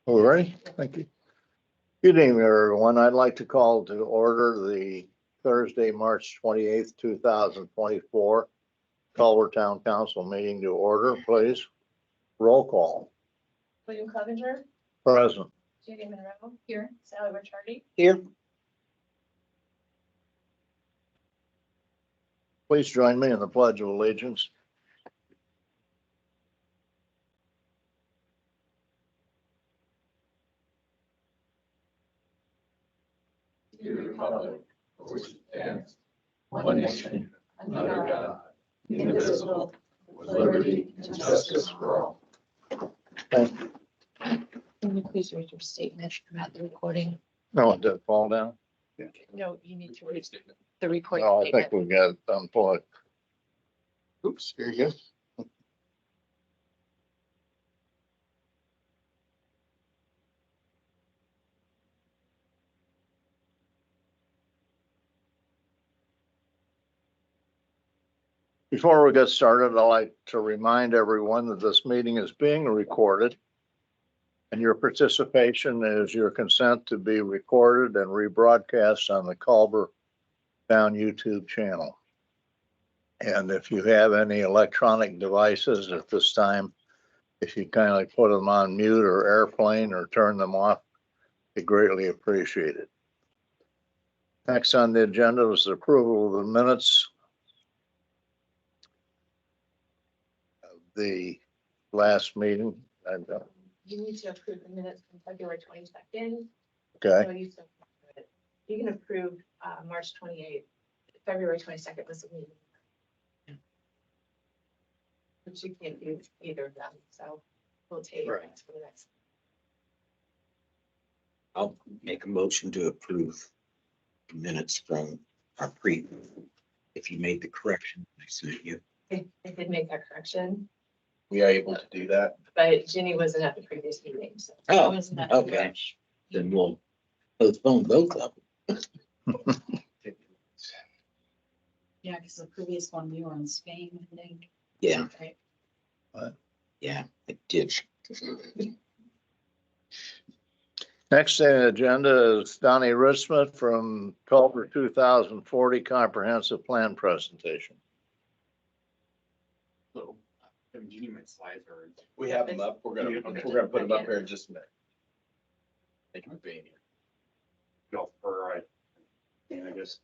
All right, thank you. Good evening, everyone. I'd like to call to order the Thursday, March 28th, 2024 Culver Town Council meeting to order, please. Roll call. William Clevenger. Present. Judy Monroe. Here. Sally Ricciardi. Here. Please join me in the Pledge of Allegiance. To the republic for which it stands, one nation, under God, indivisible, with liberty and justice for all. Thank you. Can you please read your statement about the recording? No, it didn't fall down. No, you need to read the recording. No, I think we got it unplugged. Oops. Here you go. Before we get started, I'd like to remind everyone that this meeting is being recorded, and your participation is your consent to be recorded and rebroadcast on the Culver Town YouTube channel. And if you have any electronic devices at this time, if you kindly put them on mute or airplane or turn them off, it'd be greatly appreciated. Next on the agenda is the approval of the minutes of the last meeting. You need to approve the minutes from February 22nd. Okay, So you can approve March 28th. February 22nd was the meeting. But you can't do either of them, so we'll take Right. it for the next. I'll make a motion to approve minutes from our if you made the correction I sent you. I did make that correction, We are able to do that. but Ginny wasn't at the previous meeting, so. Oh, I wasn't at okay. Then we'll postpone both of them. Yeah, because the previous one we were in Spain, I think. Yeah, Right. yeah, it did. next on the agenda is Donnie Ritsema from Culver 2040 Comprehensive Plan Presentation. So, do you need my slides or? We have them up. We're gonna put them up here in just a minute. Thank you for being here. Go for, I guess,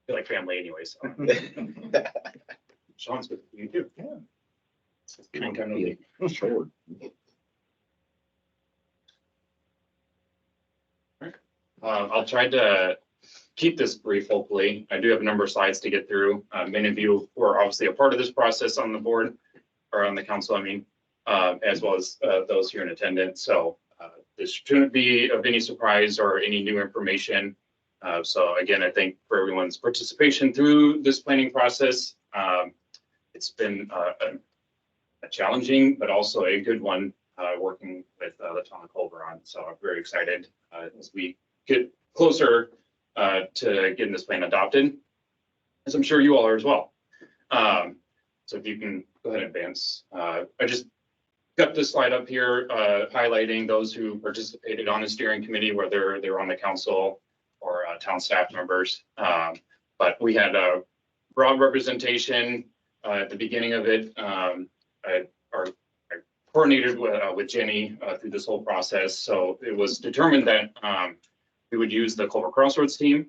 feel like family anyway, so. Sean's with you too. Yeah. Long time no see. Sure. I'll try to keep this brief, hopefully. I do have a number of slides to get through. Many of you were obviously a part of this process on the board, or on the council, I mean, as well as those here in attendance. So this shouldn't be of any surprise or any new information. So again, I thank for everyone's participation through this planning process. It's been a challenging, but also a good one, working with the town of Culver on. So I'm very excited as we get closer to getting this plan adopted, as I'm sure you all are as well. So if you can go ahead and advance. I just got this slide up here highlighting those who participated on the steering committee, whether they're on the council or town staff members. But we had a broad representation at the beginning of it. I coordinated with Jenny through this whole process. So it was determined that we would use the Culver Crossroads team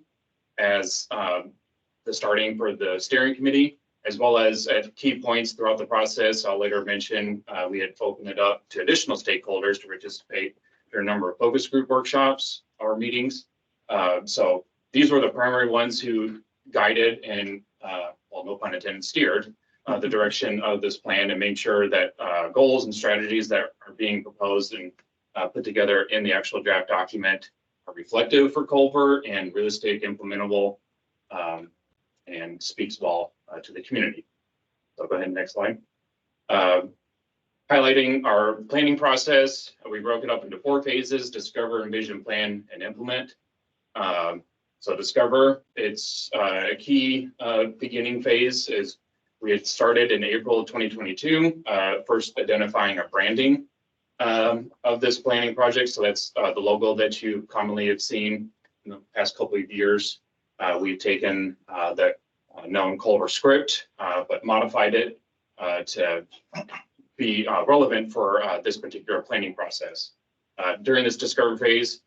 as the starting for the steering committee, as well as at key points throughout the process. I'll later mention we had opened it up to additional stakeholders to participate during a number of focus group workshops or meetings. So these were the primary ones who guided and, well, no pun intended, steered the direction of this plan and made sure that goals and strategies that are being proposed and put together in the actual draft document are reflective for Culver and realistic, implementable, and speaks well to the community. So go ahead, next slide. Highlighting our planning process, we broke it up into 4 phases: discover, envision, plan, and implement. So Discover, it's a key beginning phase is we had started in April of 2022, first identifying our branding of this planning project. So that's the logo that you commonly have seen in the past couple of years. We've taken the known Culver script, but modified it to be relevant for this particular planning process. During this Discover phase,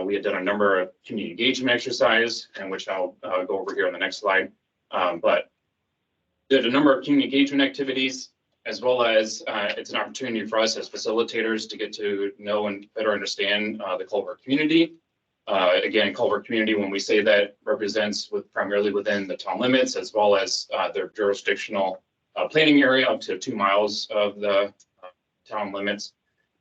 we had done a number of community engagement exercise, and which I'll go over here on the next slide. But did a number of community engagement activities, as well as it's an opportunity for us as facilitators to get to know and better understand the Culver community. Again, Culver community, when we say that, represents primarily within the town limits, as well as their jurisdictional planning area up to 2 miles of the town limits.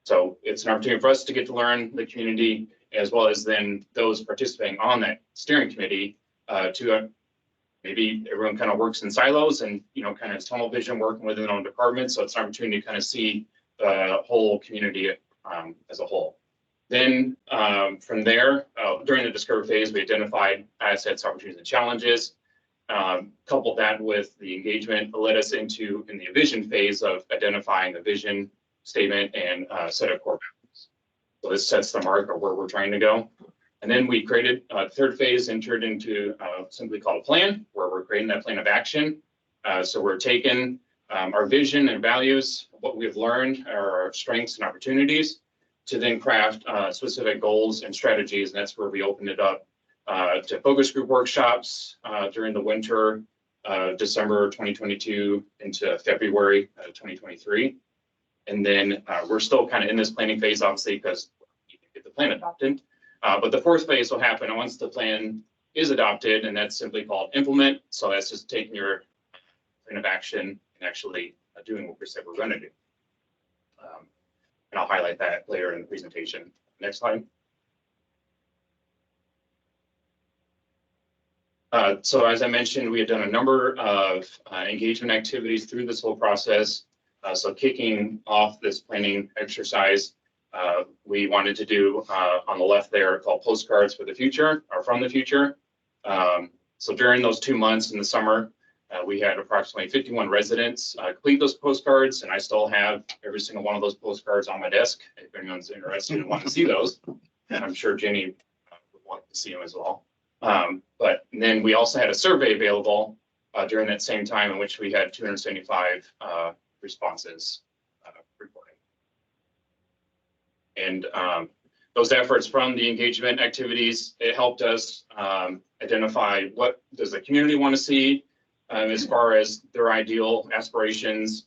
So it's an opportunity for us to get to learn the community, as well as then those participating on that steering committee to maybe everyone kind of works in silos and, you know, kind of tunnel vision working within their own department. So it's an opportunity to kind of see the whole community as a whole. Then from there, during the Discover phase, we identified assets, opportunities, and challenges. Coupled that with the engagement that led us into in the vision phase of identifying the vision statement and set of core values. So this sets the mark of where we're trying to go. And then we created third phase, entered into simply called a plan, where we're creating that plan of action. So we're taking our vision and values, what we've learned, our strengths and opportunities, to then craft specific goals and strategies. And that's where we opened it up to focus group workshops during the winter, December 2022 into February 2023. And then we're still kind of in this planning phase, obviously, because you can get the plan adopted. But the fourth phase will happen once the plan is adopted, and that's simply called implement. So that's just taking your plan of action and actually doing what we said we're going to do. And I'll highlight that later in the presentation. Next slide. So as I mentioned, we had done a number of engagement activities through this whole process. So kicking off this planning exercise, we wanted to do on the left there called postcards for the future or from the future. So during those 2 months in the summer, we had approximately 51 residents complete those postcards, and I still have every single one of those postcards on my desk. If anyone's interested and want to see those, and I'm sure Jenny would want to see them as well. But then we also had a survey available during that same time, in which we had 275 responses reporting. And those efforts from the engagement activities, it helped us identify what does the community want to see as far as their ideal aspirations,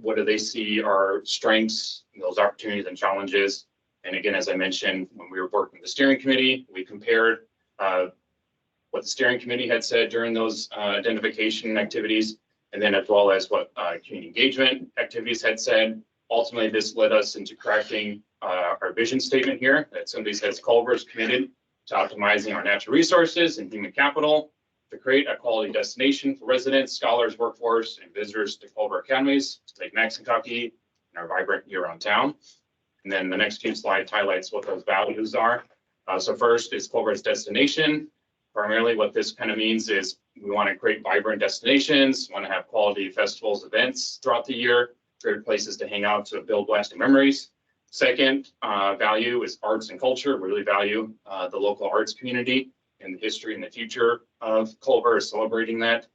what do they see are strengths, those opportunities and challenges. And again, as I mentioned, when we were working with the steering committee, we compared what the steering committee had said during those identification activities, and then as well as what community engagement activities had said. Ultimately, this led us into crafting our vision statement here that simply says Culver is committed to optimizing our natural resources and human capital to create a quality destination for residents, scholars, workforce, and visitors to Culver academies, to Lake Maxinkuckee, and our vibrant year-round town. And then the next few slides highlights what those values are. So first is Culver's destination. Primarily what this kind of means is we want to create vibrant destinations, want to have quality festivals, events throughout the year, great places to hang out to build lasting memories. Second value is arts and culture. We really value the local arts community and the history and the future of Culver, celebrating that,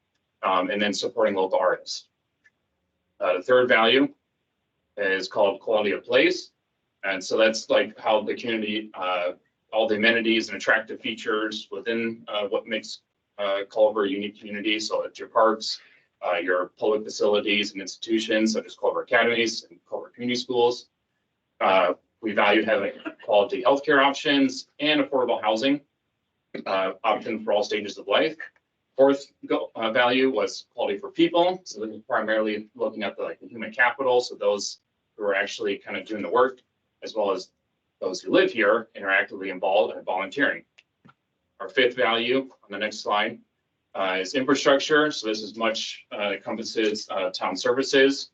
and then supporting local artists. The third value is called quality of place. And so that's like how the community, all the amenities and attractive features within what makes Culver a unique community. So it's your parks, your public facilities and institutions such as Culver academies and Culver community schools. We valued having quality healthcare options and affordable housing options for all stages of life. Fourth value was quality for people. So this is primarily looking at the human capital. So those who are actually kind of doing the work, as well as those who live here and are actively involved and volunteering. Our fifth value on the next slide is infrastructure. So this is much encompasses town services.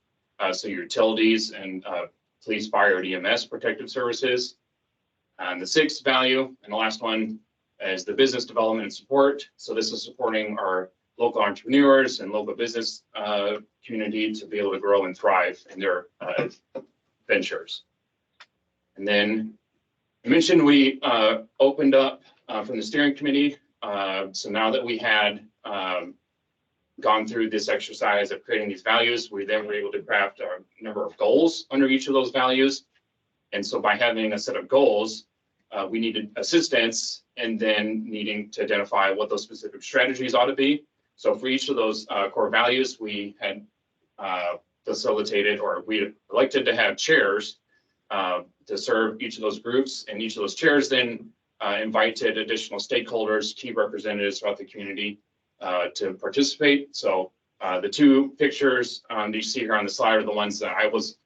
So your utilities and police, fire, EMS protective services. And the sixth value and the last one as the business development and support. So this is supporting our local entrepreneurs and local business community to be able to grow and thrive in their ventures. And then I mentioned we opened up from the steering committee. So now that we had gone through this exercise of creating these values, we then were able to craft a number of goals under each of those values. And so by having a set of goals, we needed assistance and then needing to identify what those specific strategies ought to be. So for each of those core values, we had facilitated, or we elected to have chairs to serve each of those groups, and each of those chairs then invited additional stakeholders, key representatives throughout the community to participate. So the two pictures that you see here on the slide are the ones that I was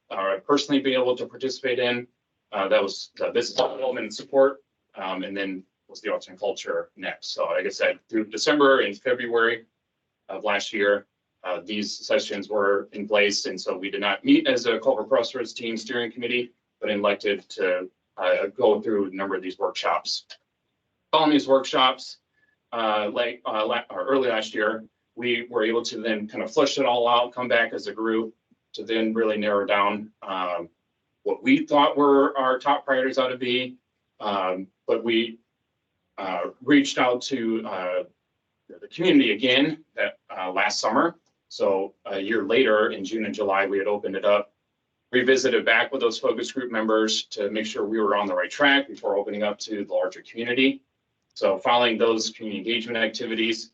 personally be able to participate in. That was the business development and support, and then was the arts and culture next. So like I said, through December and February of last year, these sessions were in place. And so we did not meet as a Culver Crossroads team steering committee, but elected to go through a number of these workshops. Following these workshops, early last year, we were able to then kind of flush it all out, come back as a group to then really narrow down what we thought were our top priorities ought to be. But we reached out to the community again that last summer. So a year later, in June and July, we had opened it up, revisited back with those focus group members to make sure we were on the right track before opening up to the larger community. So following those community engagement activities,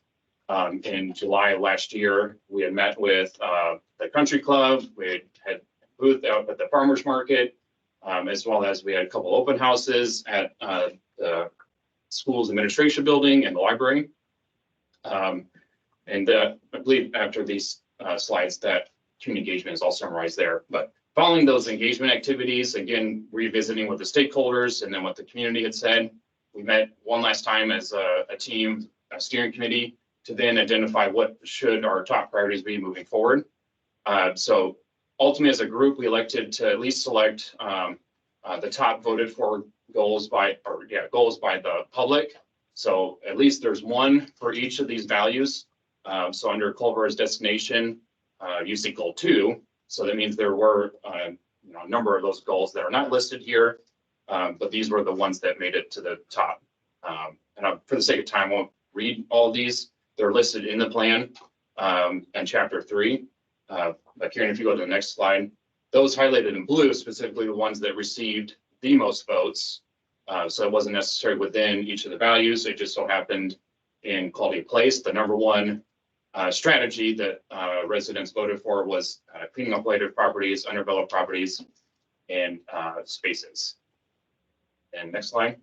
in July of last year, we had met with the country club. We had a booth out at the farmers market, as well as we had a couple open houses at the school's administration building and the library. And I believe after these slides that community engagement is all summarized there. But following those engagement activities, again, revisiting with the stakeholders and then what the community had said, we met one last time as a team, a steering committee, to then identify what should our top priorities be moving forward. So ultimately, as a group, we elected to at least select the top voted for goals by the public. So at least there's one for each of these values. So under Culver as destination, you see goal 2. So that means there were a number of those goals that are not listed here, but these were the ones that made it to the top. And for the sake of time, I won't read all of these. They're listed in the plan and chapter 3. But Karen, if you go to the next slide, those highlighted in blue, specifically the ones that received the most votes. So it wasn't necessary within each of the values. It just so happened in quality of place. The number one strategy that residents voted for was cleaning up blighted properties, underdeveloped properties, and spaces. And next slide.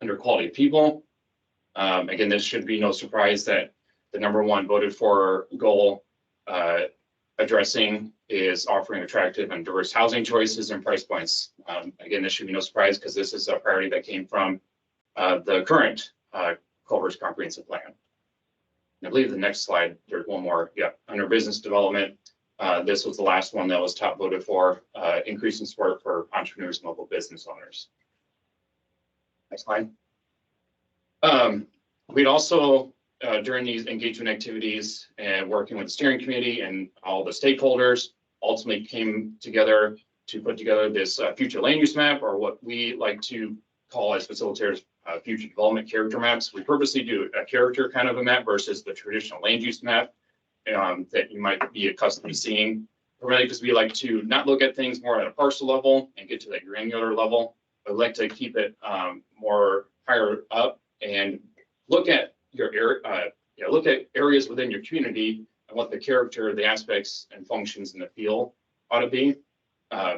Under quality of people, again, this should be no surprise that the number one voted for goal addressing is offering attractive and diverse housing choices and price points. Again, this should be no surprise because this is a priority that came from the current Culver's comprehensive plan. And I believe the next slide, there's one more. Yeah, under business development, this was the last one that was top voted for, increasing support for entrepreneurs and local business owners. Next slide. We'd also, during these engagement activities and working with the steering committee and all the stakeholders, ultimately came together to put together this future land use map, or what we like to call as facilitators future development character maps. We purposely do a character kind of a map versus the traditional land use map that you might be accustomed to seeing. Primarily because we like to not look at things more at a parcel level and get to that granular level, but like to keep it more higher up and look at your area, look at areas within your community and what the character, the aspects and functions in the field ought to be.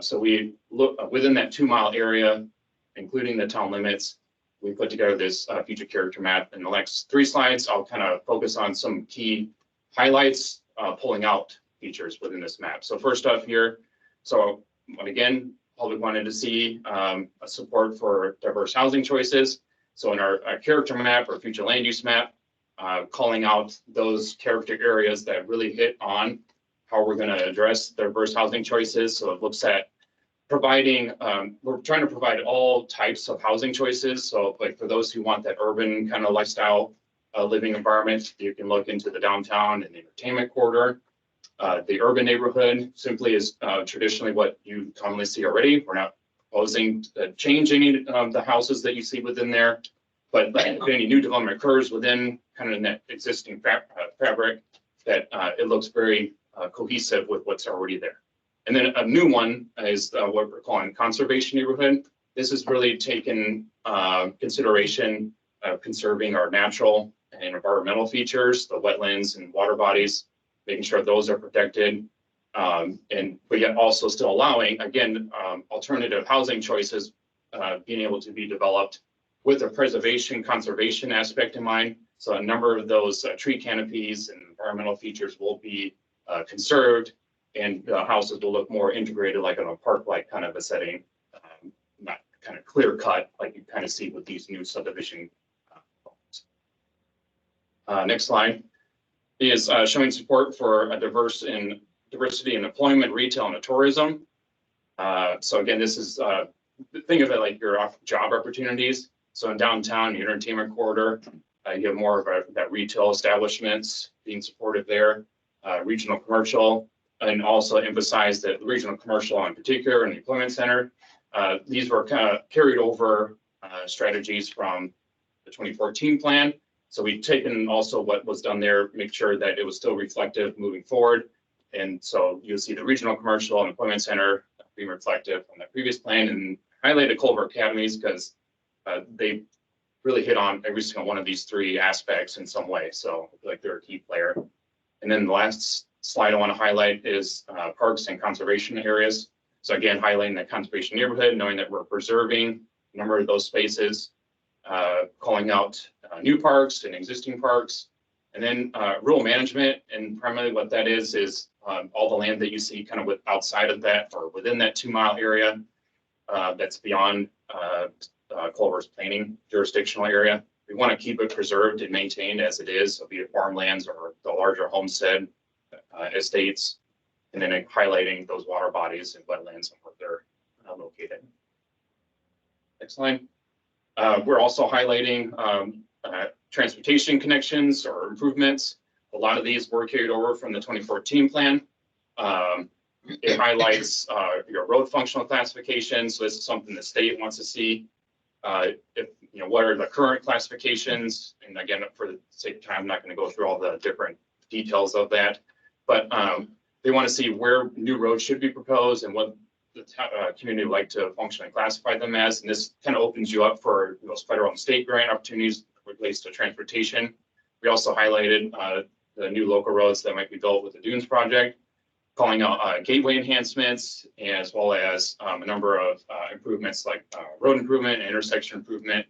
So we look within that 2-mile area, including the town limits. We put together this future character map. In the next 3 slides, I'll kind of focus on some key highlights, pulling out features within this map. So first up here, so again, public wanted to see a support for diverse housing choices. So in our character map or future land use map, calling out those character areas that really hit on how we're going to address diverse housing choices. So it looks at providing, we're trying to provide all types of housing choices. So like for those who want that urban kind of lifestyle living environment, you can look into the downtown and the entertainment corridor. The urban neighborhood simply is traditionally what you commonly see already. We're not proposing to change any of the houses that you see within there. But if any new development occurs within kind of in that existing fabric, that it looks very cohesive with what's already there. And then a new one is what we're calling conservation neighborhood. This is really taken consideration of conserving our natural and environmental features, the wetlands and water bodies, making sure those are protected. But yet also still allowing, again, alternative housing choices being able to be developed with a preservation conservation aspect in mind. So a number of those tree canopies and environmental features will be conserved, and houses will look more integrated, like in a park-like kind of a setting, not kind of clear cut like you kind of see with these new subdivision. Next slide is showing support for a diversity in employment, retail, and tourism. So again, this is think of it like your job opportunities. So in downtown, the entertainment corridor, you have more of that retail establishments being supported there, regional commercial, and also emphasize that regional commercial in particular and the employment center. These were kind of carried over strategies from the 2014 plan. So we've taken also what was done there, make sure that it was still reflective moving forward. And so you'll see the regional commercial and employment center being reflective from that previous plan, and highlighted Culver academies because they really hit on every single one of these three aspects in some way. So I feel like they're a key player. And then the last slide I want to highlight is parks and conservation areas. So again, highlighting that conservation neighborhood, knowing that we're preserving a number of those spaces, calling out new parks and existing parks, and then rural management. And primarily what that is all the land that you see kind of outside of that or within that 2 mile area that's beyond Culver's planning jurisdictional area. We want to keep it preserved and maintained as it is, so be it farmlands or the larger homestead estates, and then highlighting those water bodies and wetlands and where they're located. Next slide. We're also highlighting transportation connections or improvements. A lot of these were carried over from the 2014 plan. It highlights your road functional classification. So this is something the state wants to see. If what are the current classifications? And again, for the sake of time, I'm not going to go through all the different details of that. But they want to see where new roads should be proposed and what the community would like to functionally classify them as. And this kind of opens you up for those federal and state grant opportunities relates to transportation. We also highlighted the new local roads that might be built with the Dunes project, calling out gateway enhancements, as well as a number of improvements like road improvement and intersection improvement.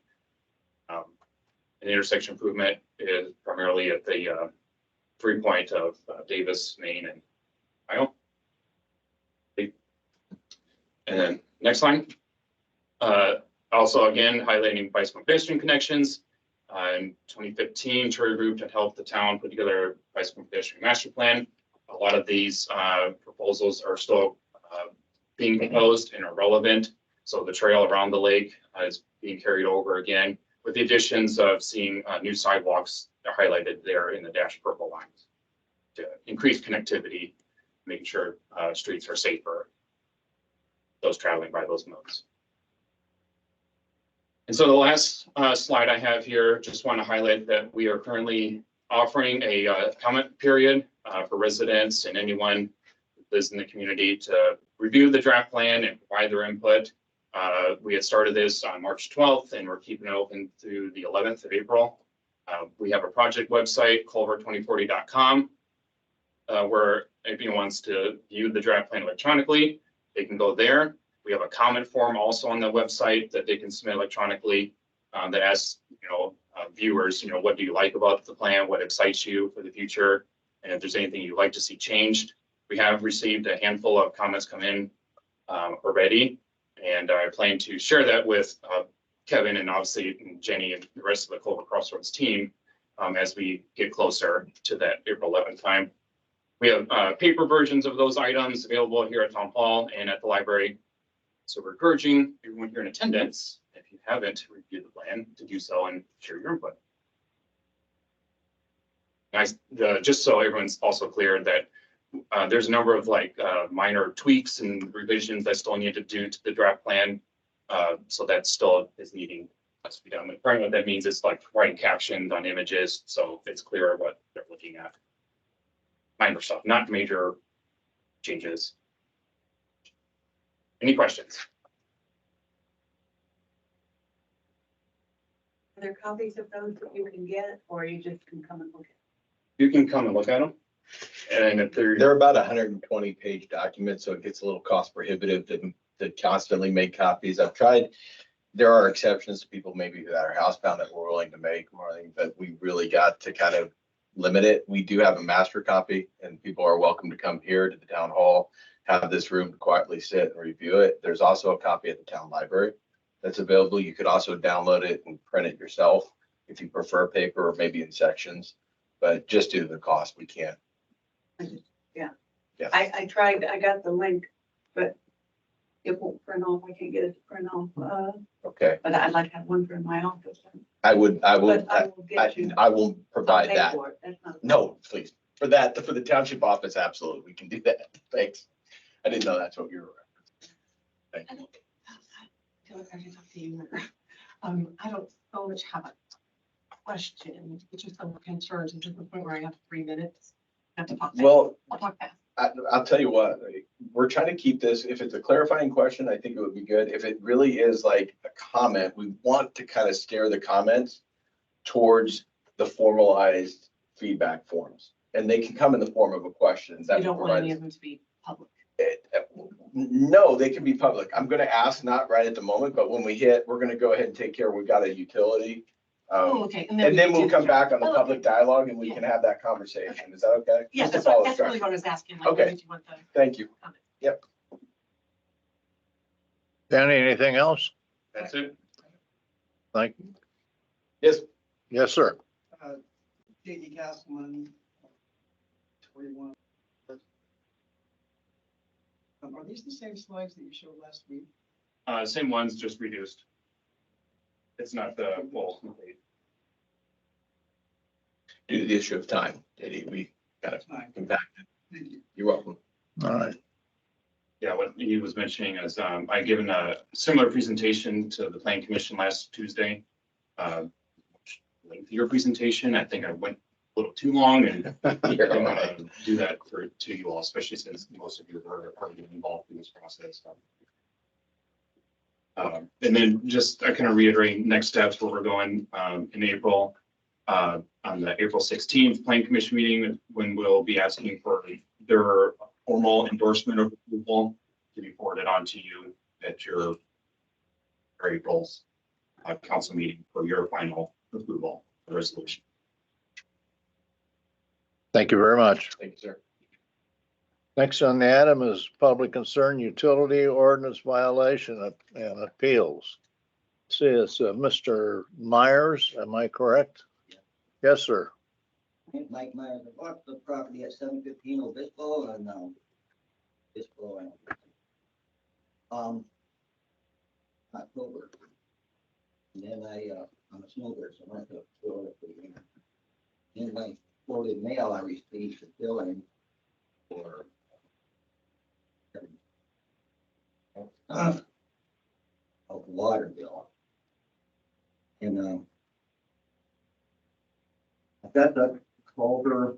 And intersection improvement is primarily at the 3 point of Davis, Maine, and Ohio. And then next line. Also, again, highlighting bicycle pedestrian connections. In 2015, Cherry Group had helped the town put together a bicycle pedestrian master plan. A lot of these proposals are still being proposed and are relevant. So the trail around the lake is being carried over again, with the additions of seeing new sidewalks highlighted there in the dashed purple lines to increase connectivity, making sure streets are safer, those traveling by those modes. And so the last slide I have here, just want to highlight that we are currently offering a comment period for residents and anyone who lives in the community to review the draft plan and provide their input. We had started this on March 12th, and we're keeping it open through the 11th of April. We have a project website, culver2040.com, where if anyone wants to view the draft plan electronically, they can go there. We have a comment form also on the website that they can submit electronically that asks, viewers, what do you like about the plan? What excites you for the future? And if there's anything you'd like to see changed. We have received a handful of comments come in already, and I plan to share that with Kevin and obviously Jenny and the rest of the Culver Crossroads team as we get closer to that April 11th time. We have paper versions of those items available here at Town Hall and at the library. So we're encouraging everyone here in attendance, if you haven't reviewed the plan, to do so and share your input. Nice, just so everyone's also clear that there's a number of minor tweaks and revisions that still need to do to the draft plan. So that still is needing us to be done. But what that means is like writing captions on images, so it's clear what they're looking at. Minor stuff, not major changes. Any questions? Are there copies of those that you can get, or you just can come and look at? You can come and look at them. And if they're, They're about 120 page documents, so it gets a little cost prohibitive to constantly make copies. I've tried. There are exceptions to people maybe that are housebound that we're willing to make more, but we really got to kind of limit it. We do have a master copy, and people are welcome to come here to the town hall, have this room to quietly sit and review it. There's also a copy at the town library that's available. You could also download it and print it yourself if you prefer paper or maybe in sections, but just due to the cost, we can't. I tried, I got the link, but it won't print off. I can't get it to print off. Okay, But I'd like to have one for my office. I will Get you. I will provide I'll pay that. for it. That's not a No, please. For the township office, absolutely. We can do that. Thanks. I didn't know that's what you were. Thank I you. feel like I can talk to you. I don't so much have a question, it's just some concerns, and to the point where I have 3 minutes. I have to talk fast. Well, I'll talk fast. I'll tell you what, we're trying to keep this, if it's a clarifying question, I think it would be good. If it really is like a comment, we want to kind of steer the comments towards the formalized feedback forms. And they can come in the form of a question. You don't want any of them to be public. No, they can be public. I'm gonna ask, not right at the moment, but when we hit, we're gonna go ahead and take care. We've got a utility. Oh, okay. And then we we'll can come do- back on the Oh, public okay. dialogue and we can have that conversation. Is that okay? Yeah, Just to that's follow really structure. what I was asking. Like, Okay. when did you want the Thank you. comment? Danny, anything else? that's it. Thank you. Yes, Yes, sir. J.D. Castleman, 21. Are these the same slides that you showed last week? Same ones, just reduced. It's not the full. due to the issue of time, we got it Fine. compacted. Thank you. You're welcome. All right. Yeah, what he was mentioning is, I given a similar presentation to the planning commission last Tuesday. Lengthier presentation. I think I went a little too long and I didn't want to do that to you all, especially since most of you are already involved in this process. And then just kind of reiterating next steps where we're going in April. On the April 16th planning commission meeting, when we'll be asking for their formal endorsement of approval to be forwarded on to you at your April's council meeting for your final approval of the resolution. Thank you very much. Thank you, sir. Next on the item is public concern utility ordinance violation and appeals. See, it's Mr. Myers, am I correct? Yes, sir. Mike Myers, I bought the property at 715 Obispo and Obispo and October. And then I'm a snowbird, so I went to Florida for the winter. In my quoted mail, I received the billing for of water bill. And I've got the Culver.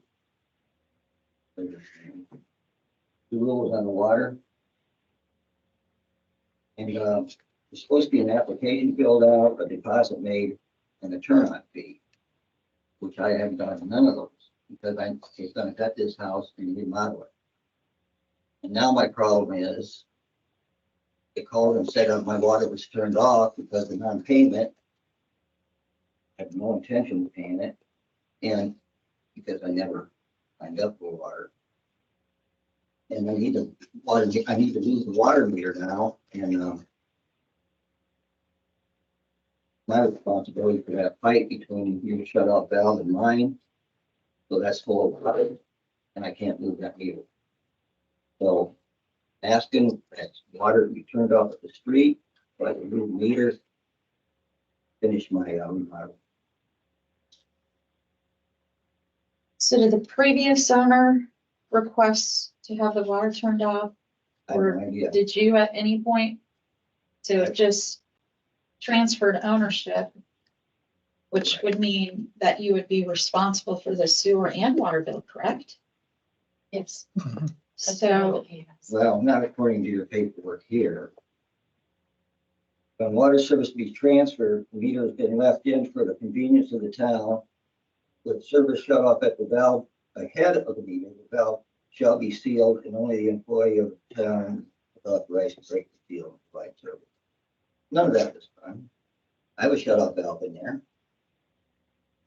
The rules on the water. And there's supposed to be an application filled out, a deposit made, and a turn-on fee, which I haven't done none of those because I'm just gonna cut this house and remodel it. And now my problem is they called and said that my water was turned off because of non-payment. I have no intention of paying it, and because I never signed up for water. And I need to lose the water meter now, and my responsibility for that pipe between your shut off valve and mine. So that's full of water, and I can't move that meter. So asking that water be turned off at the street, so I can move meters. Finish my, remodel. So did the previous owner request to have the water turned off? I have no idea. Did you at any point? So it just transferred ownership, which would mean that you would be responsible for the sewer and water bill, correct? Yes. So, Well, not according to your paperwork here. When water service be transferred, the meter has been left in for the convenience of the town. With service shut off at the valve ahead of the meter, the valve shall be sealed and only the employee of the town is authorized to break the seal and provide service. None of that was done. I have a shut off valve in there.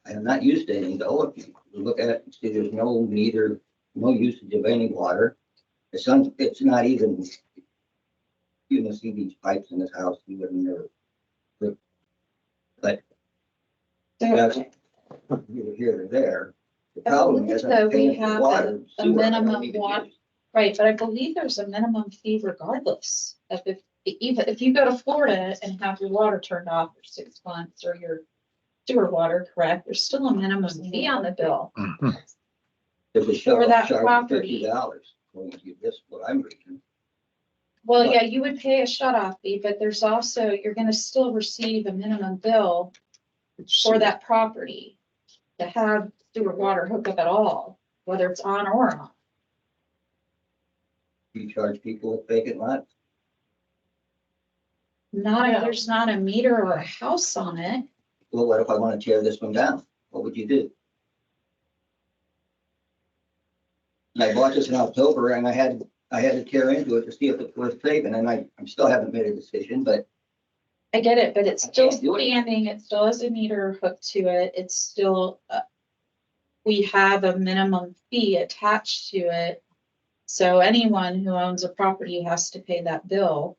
I have not used any though. If you look at it, and see there's no meter, no usage of any water. It's not even, you can see these pipes in this house, you wouldn't know. But that's either here or there. The I problem believe is though I'm we paying for have water. a and sewer I don't minimum even water- use. right, but I believe there's a minimum fee regardless of even if you go to Florida and have your water turned off for 6 months or your sewer water, correct, there's still a minimum fee on the bill. There's a shut for off that charge of property. $50. According to this, what I'm reading. Well, But- yeah, you would pay a shut off fee, but there's also, you're gonna still receive a minimum bill for that property to have sewer water hookup at all, whether it's on or off. You charge people with vacant lots. Not if Yeah. there's not a meter or a house on it. Well, what if I want to tear this one down? What would you do? And I bought this in October and I had to tear into it to see if it's worth saving, and I still haven't made a decision, but I get it, but it's I still can't do it. standing, it still has a meter hooked to it, it's still, we have a minimum fee attached to it. So anyone who owns a property has to pay that bill.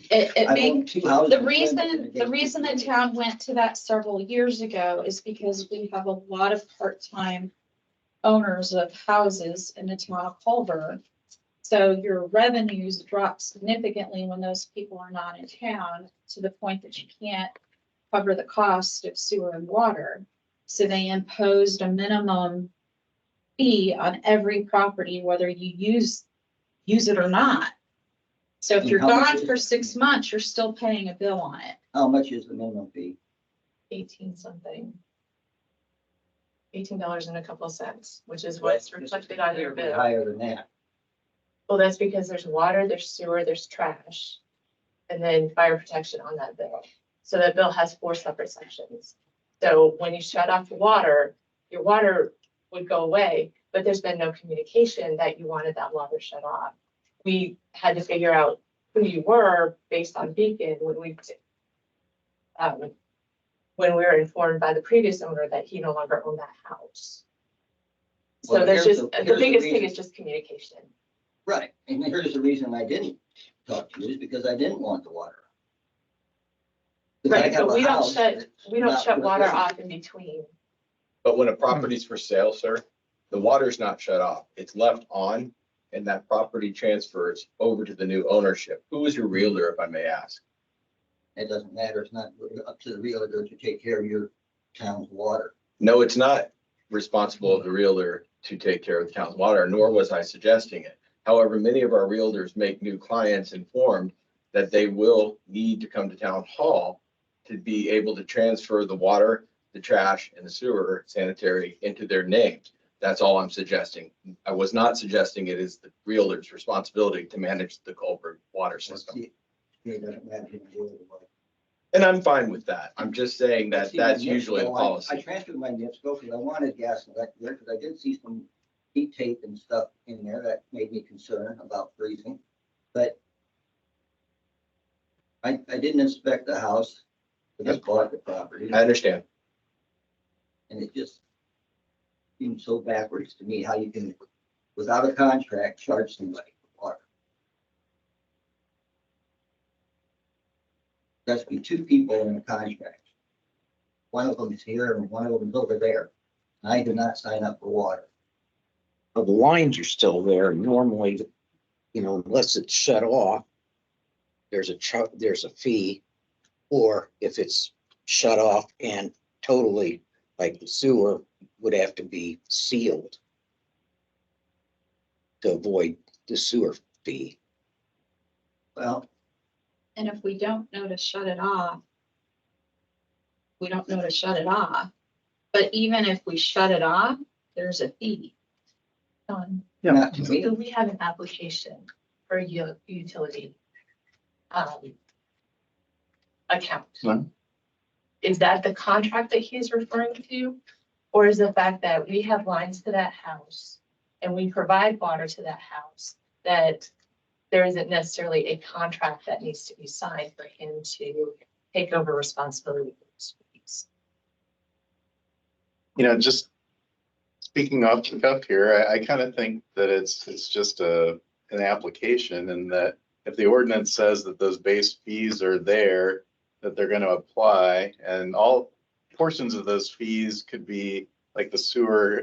It I may, own two houses. the in reason, Clinton, the reason the town went to that several years ago is because we have a lot of part-time owners of houses in the town of Culver. So your revenues drop significantly when those people are not in town, to the point that you can't cover the cost of sewer and water. So they imposed a minimum fee on every property, whether you use it or not. So if And you're how much gone is for it? 6 months, you're still paying a bill on it. How much is the minimum fee? 18 something. $18 and a couple of cents, which is what's reflected on your bill. Higher than that. Well, that's because there's water, there's sewer, there's trash, and then fire protection on that bill. So that bill has 4 separate sections. So when you shut off the water, your water would go away, but there's been no communication that you wanted that water shut off. We had to figure out who you were based on Beacon when we were informed by the previous owner that he no longer owned that house. So Well, that's here's just, the- the here's the biggest thing reason. is just communication. Right, and here's the reason I didn't talk to you, is because I didn't want the water. 'Cause I Right, have but a we don't house shut, that's we don't not shut worth water living. off in between. But when a property's for sale, sir, the water's not shut off. It's left on and that property transfers over to the new ownership. Who is your realtor, if I may ask? It doesn't matter, it's not up to the realtor to take care of your town's water. No, it's not responsible of the realtor to take care of the town's water, nor was I suggesting it. However, many of our realtors make new clients informed that they will need to come to town hall to be able to transfer the water, the trash, and the sewer sanitary into their names. That's all I'm suggesting. I was not suggesting it is the realtor's responsibility to manage the Culver water system. It doesn't matter who you do it. And I'm fine with that. I'm just saying that See, that's my usually the NIPSCO, I policy. transferred my NIPSCO because I wanted gas and electric there, because I did see some heat tape and stuff in there that made me concerned about freezing. But I didn't inspect the house, I just bought the property, I understand. and it just seems so backwards to me how you can, without a contract, charge somebody for water. There has to be 2 people in a contract. One of them is here and one of them is over there. I did not sign up for water. the lines are still there, normally, you know, unless it's shut off, there's a fee. Or if it's shut off and totally, like the sewer, would have to be sealed to avoid the sewer fee. Well, And if we don't know to shut it off, we don't know to shut it off. But even if we shut it off, there's a fee. Yeah. not to me. So we have an application for utility account. Right. Is that the contract that he's referring to? Or is the fact that we have lines to that house and we provide water to that house, that there isn't necessarily a contract that needs to be signed for him to take over responsibility for those fees? You know, just speaking off the cuff here, I kind of think that it's just an application, and that if the ordinance says that those base fees are there, that they're going to apply, and all portions of those fees could be like the sewer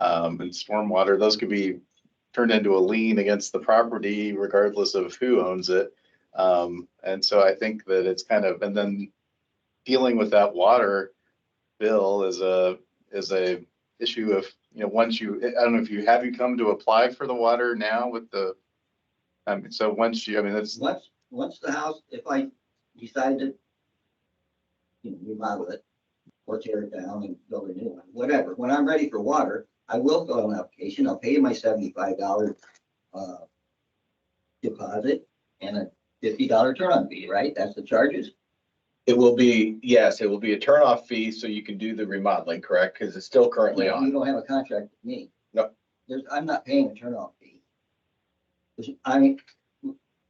and stormwater, those could be turned into a lien against the property regardless of who owns it. And so I think that it's kind of, and then dealing with that water bill is a issue of, you know, once you, I don't know if you, have you come to apply for the water now with the, so once you, I mean, that's, Once the house, if I decide to, you know, remodel it or tear it down and build a new one, whatever, when I'm ready for water, I will fill out an application. I'll pay my $75 deposit and a $50 turn-on fee, right? That's the charges? It will be, yes, it will be a turn-off fee, so you can do the remodeling, correct? Because it's still currently You on. don't have a contract with me. No. I'm not paying a turn-off fee. I mean,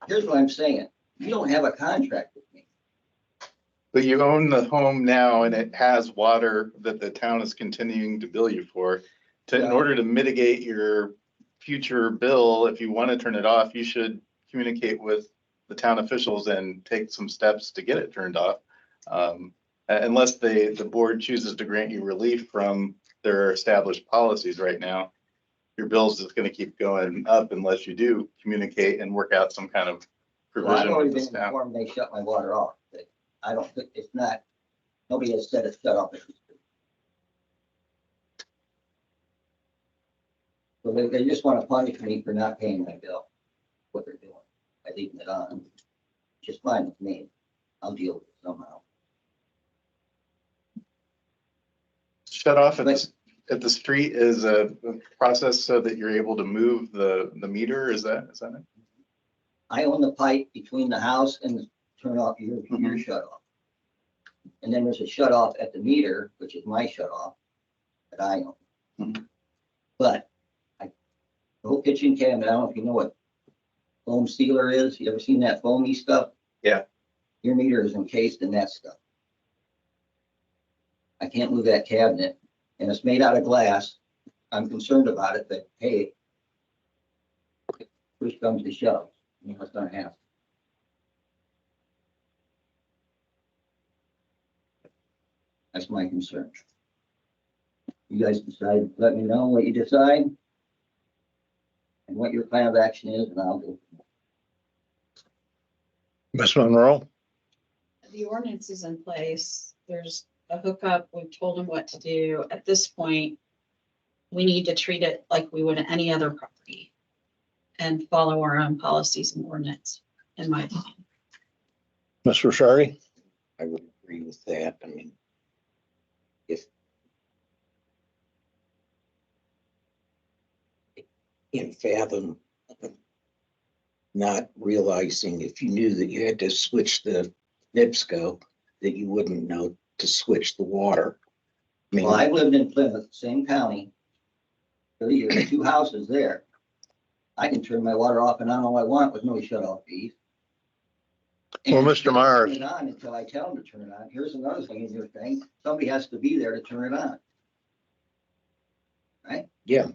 here's what I'm saying. You don't have a contract with me. but you own the home now and it has water that the town is continuing to bill you for. In Yeah. order to mitigate your future bill, if you want to turn it off, you should communicate with the town officials and take some steps to get it turned off. Unless the board chooses to grant you relief from their established policies right now, your bill's just gonna keep going up unless you do communicate and work out some kind of Well, I've provision already with the been staff. informed they shut my water off. But I don't think, it's not, nobody has said it's shut off. So they just want to punish me for not paying my bill, what they're doing, by leaving it on. Just fine with me. I'll deal with it somehow. Shut off at the street is a process so that you're able to move the meter, is that it? I own the pipe between the house and the turn off your Mhm. shut off. And then there's a shut off at the meter, which is my shut off that I own. Mhm. But the whole kitchen cabinet, I don't know if you know what foam sealer is. You ever seen that foamy stuff? Yeah. Your meter is encased in that stuff. I can't move that cabinet, and it's made out of glass. I'm concerned about it, but hey, push comes to shove, you know, it's gonna happen. That's my concern. You guys decide, let me know what you decide and what your plan of action is, and I'll do. Ms. Monroe? The ordinance is in place. There's a hookup. We've told them what to do. At this point, we need to treat it like we would any other property and follow our own policies and ordinance, in my opinion. Mr. Shardy? I would agree with that. I mean, if in fathom, not realizing if you knew that you had to switch the NIPSCO, that you wouldn't know to switch the water. I mean, Well, I've lived in Plymouth, same county, 30 years, 2 houses there. I can turn my water off and on all I want with no shut off fees. Well, And Mr. Myers. turn it on until I tell them to turn it on. Here's another thing in your thing. Somebody has to be there to turn it on. yeah.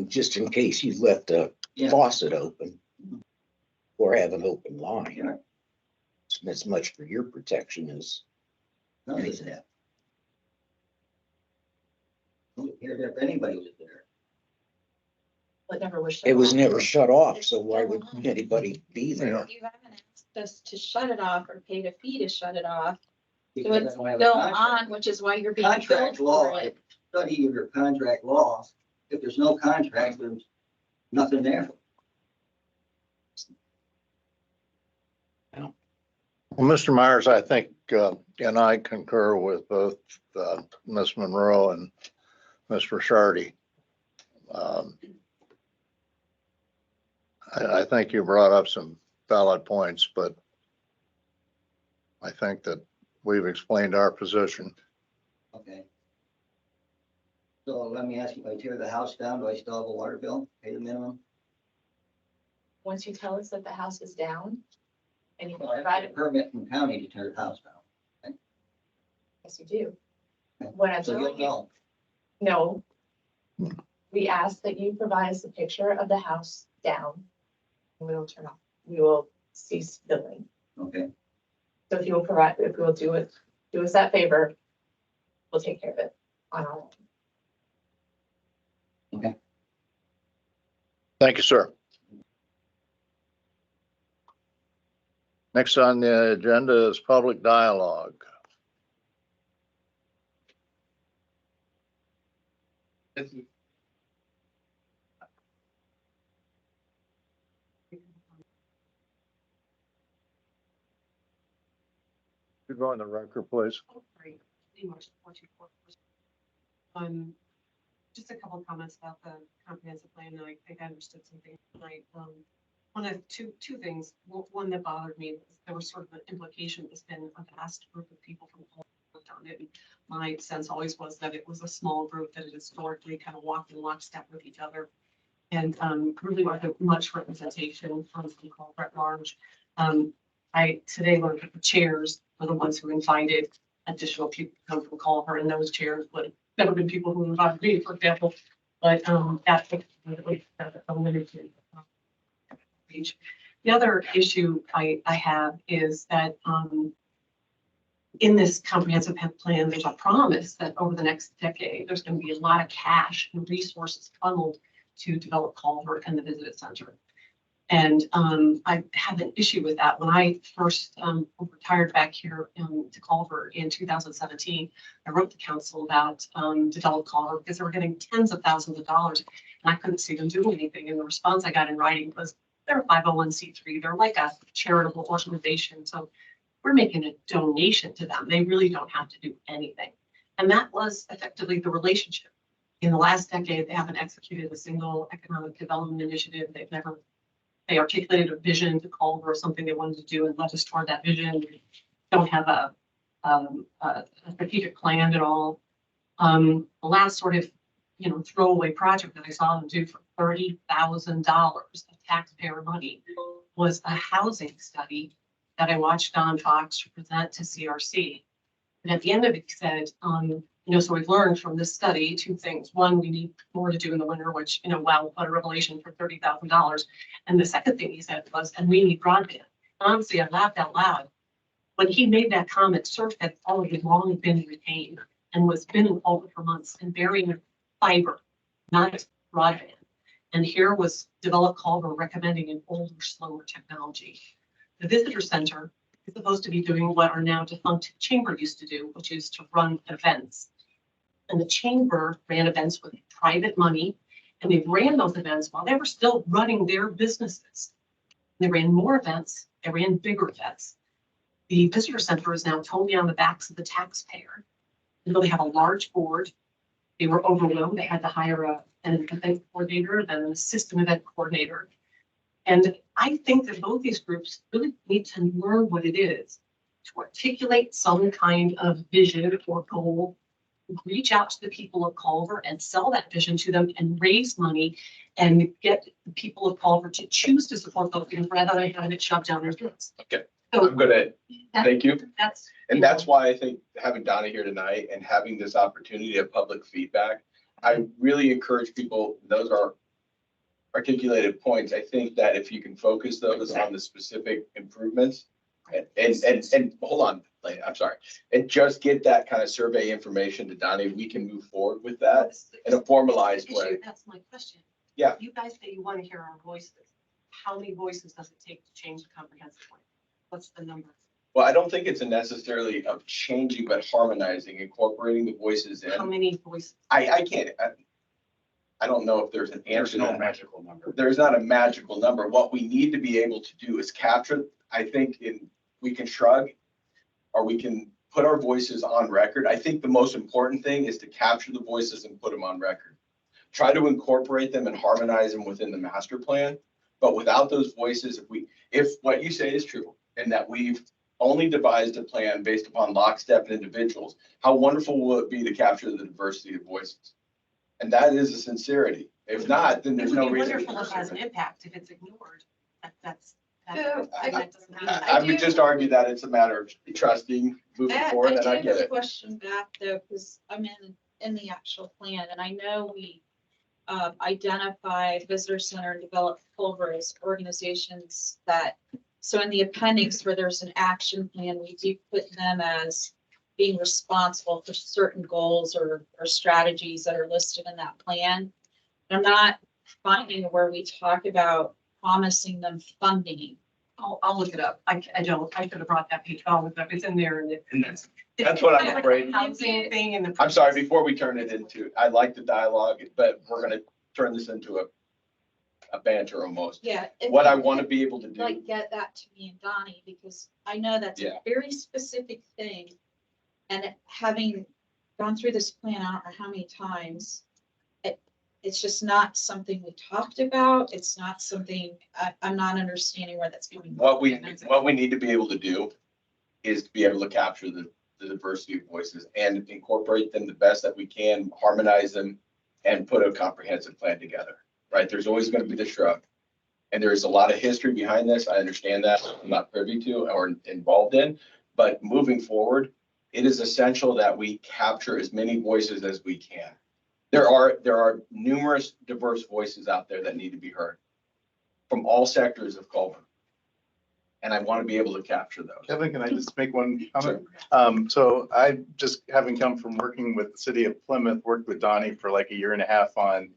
Just in case you left the Yeah. faucet open or have an open line. Yeah. It's as much for your protection as None of this happened. Who cared if anybody was there? It never was. shut It was off. never shut off, so why would anybody be there? You haven't asked us to shut it off or paid a fee to shut it off. So Because it's I don't have a still contract. on, which is why you're being billed Contract law, for it. study your contract law. If there's no contract, there's nothing there. Well, Mr. Myers, I think, and I concur with both Ms. Monroe and Mr. Shardy. I think you brought up some valid points, but I think that we've explained our position. Okay. So let me ask you, if I tear the house down, do I still have a water bill? Pay the minimum? Once you tell us that the house is down and you Well, I provide have a it, permit from county to tear the house down. yes, you do. What I'm So you'll telling you, know. no. We ask that you provide us a picture of the house down. And we will turn off, we will cease billing. Okay. So if you will provide, if we will do us that favor, we'll take care of it on our own. Thank you, sir. Next on the agenda is public dialogue. You go on the record, please. Right, pretty much what you want. Just a couple of comments about the comprehensive plan, and I think I understood something tonight. One of two things. One that bothered me was there was sort of an implication there's been a vast group of people from all over on it. And my sense always was that it was a small group that had historically kind of walked in lockstep with each other. And really wasn't much representation from Culver at large. I today learned that the chairs were the ones who invited additional people to come from Culver, and those chairs would have never been people who invited me, for example. But that's a limited reach. The other issue I have is that in this comprehensive plan, there's a promise that over the next decade, there's going to be a lot of cash and resources funneled to develop Culver and the visitor center. And I have an issue with that. When I first retired back here to Culver in 2017, I wrote to council about develop Culver because they were getting tens of thousands of dollars and I couldn't see them doing anything. And the response I got in writing was, they're a 501c3. They're like a charitable organization. So we're making a donation to them. They really don't have to do anything. And that was effectively the relationship. In the last decade, they haven't executed a single economic development initiative. They articulated a vision to Culver or something they wanted to do and led us toward that vision. They don't have a strategic plan at all. The last sort of, throwaway project that I saw them do for $30,000 of taxpayer money was a housing study that I watched on Fox present to CRC. And at the end of it, he said, so we've learned from this study two things. One, we need more to do in the winter, which, wow, what a revelation for $30,000. And the second thing he said was, and we need broadband. And honestly, I laughed out loud. When he made that comment, Surf had already long been retained and was been in Culver for months and burying fiber, not broadband. And here was Develop Culver recommending an older, slower technology. The visitor center is supposed to be doing what our now defunct chamber used to do, which is to run events. And the chamber ran events with private money, and they ran those events while they were still running their businesses. They ran more events, they ran bigger events. The visitor center is now totally on the backs of the taxpayer. And though they have a large board, they were overwhelmed. They had to hire an event coordinator, then an assistant event coordinator. And I think that both these groups really need to learn what it is to articulate some kind of vision or goal, reach out to the people of Culver and sell that vision to them and raise money and get the people of Culver to choose to support those things rather than having it shoved down their throats. Okay. So I'm gonna, thank you. that's That's why I think having Donnie here tonight and having this opportunity of public feedback, I really encourage people, those are articulated points. I think that if you can focus those on the specific improvements and hold on, I'm sorry, and just get that kind of survey information to Donnie, we can move forward with that in a formalized way. That's my question. Yeah. You guys say you want to hear our voices. How many voices does it take to change the comprehensive plan? What's the number? Well, I don't think it's a necessarily of changing, but harmonizing, incorporating the voices How in. many voices? I can't, I don't know if there's an There's answer to no that. magical number. There's not a magical number. What we need to be able to do is capture, I think we can shrug or we can put our voices on record. I think the most important thing is to capture the voices and put them on record. Try to incorporate them and harmonize them within the master plan. But without those voices, if what you say is true and that we've only devised a plan based upon lockstep individuals, how wonderful will it be to capture the diversity of voices? And that is a sincerity. If not, then It there's would no be reason. wonderful if it has an impact. If it's ignored, that's. Yeah, that doesn't mean I would just argue that it's a matter of trusting moving forward, and I do get have a it. question back though, because I'm in the actual plan, and I know we identified Visitor Center and Develop Culver as organizations that, so in the appendix where there's an action plan, we do put them as being responsible for certain goals or strategies that are listed in that plan. I'm not finding where we talk about promising them funding. I'll look it up. I don't, I could have brought that page. I'll look it up. It's in there and And that's what I'm it's like afraid. a housing thing and the. I'm sorry, before we turn it into, I like the dialogue, but we're gonna turn this into a banter almost. Yeah. if What you I want to could, be able to do, like, get that to me and Donnie, because I know that's a Yeah. very specific thing. And having gone through this plan, I don't know how many times, it's just not something we talked about. It's not something, I'm not understanding where that's coming from. what we need to be able to do is to be able to capture the diversity of voices and incorporate them the best that we can, harmonize them, and put a comprehensive plan together, right? There's always going to be the shrug. And there's a lot of history behind this. I understand that. I'm not privy to or involved in, but moving forward, it is essential that we capture as many voices as we can. There are numerous diverse voices out there that need to be heard from all sectors of Culver. And I want to be able to capture those. Kevin, can I just make one comment? Sure. So I just, having come from working with the city of Plymouth, worked with Donnie for like a year and a half on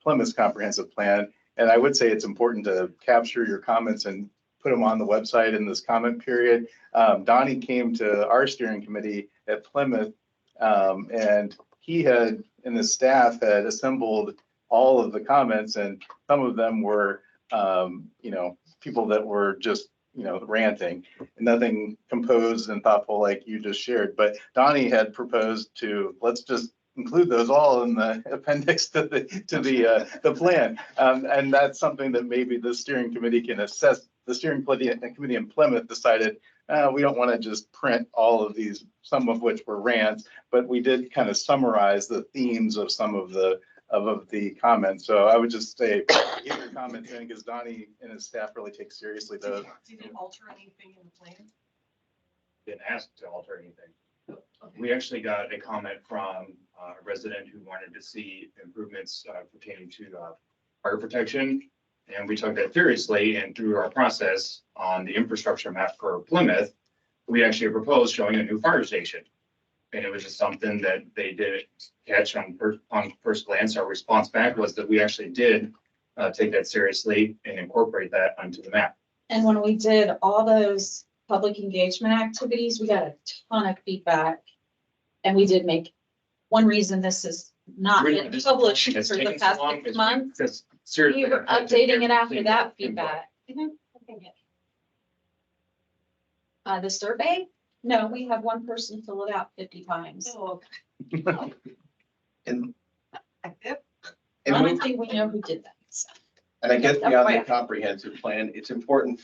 Plymouth's comprehensive plan. And I would say it's important to capture your comments and put them on the website in this comment period. Donnie came to our steering committee at Plymouth, and he had, and his staff had assembled all of the comments, and some of them were, people that were just, ranting, nothing composed and thoughtful like you just shared. But Donnie had proposed to, let's just include those all in the appendix to the plan. And that's something that maybe the steering committee can assess. The steering committee in Plymouth decided, we don't want to just print all of these, some of which were rants, but we did kind of summarize the themes of some of the comments. So I would just say, get your comments in, because Donnie and his staff really take seriously those. Did you alter anything in the plan? Didn't ask to alter anything. We actually got a comment from a resident who wanted to see improvements pertaining to fire protection. And we took that seriously, and through our process on the infrastructure map for Plymouth, we actually proposed showing a new fire station. And it was just something that they didn't catch on first glance. Our response back was that we actually did take that seriously and incorporate that onto the map. And when we did all those public engagement activities, we got a ton of feedback. And we did make, one reason this is not been published for It's the taken so past long 6 because months. seriously, We were I've had to updating it every after single that input. feedback. The survey? No, we had one person fill it out 50 times. Oh, And, I and don't think we know who did that. So. I guess That's beyond the right. comprehensive plan, it's important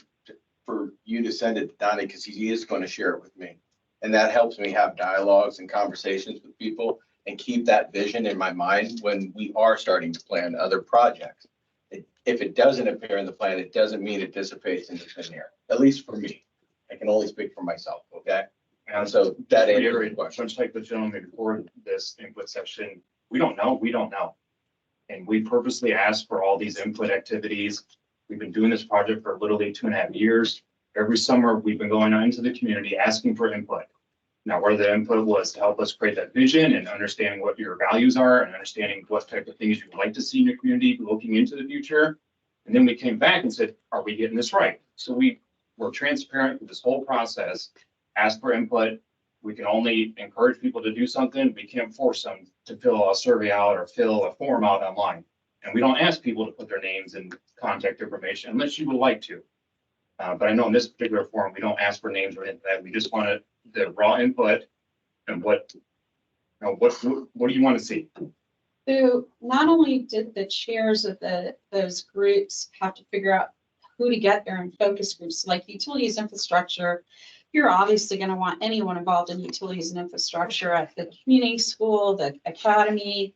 for you to send it to Donnie, because he is going to share it with me. And that helps me have dialogues and conversations with people and keep that vision in my mind when we are starting to plan other projects. If it doesn't appear in the plan, it doesn't mean it dissipates into thin air, at least for me. I can only speak for myself, okay? And so that answers your question. Much like the gentleman before this input section, we don't know. And we purposely asked for all these input activities. We've been doing this project for literally 2.5 years. Every summer, we've been going out into the community asking for input. Now, where the input was to help us create that vision and understanding what your values are and understanding what type of things you'd like to see in your community looking into the future. And then we came back and said, are we getting this right? So we were transparent with this whole process, asked for input. We can only encourage people to do something. We can't force them to fill a survey out or fill a form out online. And we don't ask people to put their names and contact information unless you would like to. But I know in this particular forum, we don't ask for names or anything like that. We just wanted the raw input and what do you want to see? So not only did the chairs of those groups have to figure out who to get there in focus groups, like utilities infrastructure, you're obviously going to want anyone involved in utilities and infrastructure at the community school, the academy,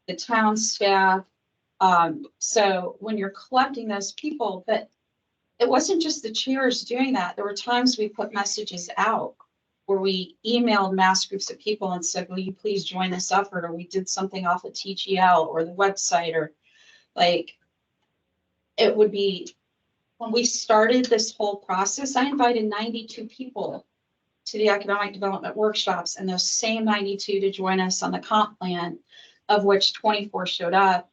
the town staff. So when you're collecting those people, but it wasn't just the chairs doing that. There were times we put messages out where we emailed mass groups of people and said, will you please join this effort? Or we did something off of TGL or the website, or like, it would be, when we started this whole process, I invited 92 people to the economic development workshops, and those same 92 to join us on the comp plan, of which 24 showed up.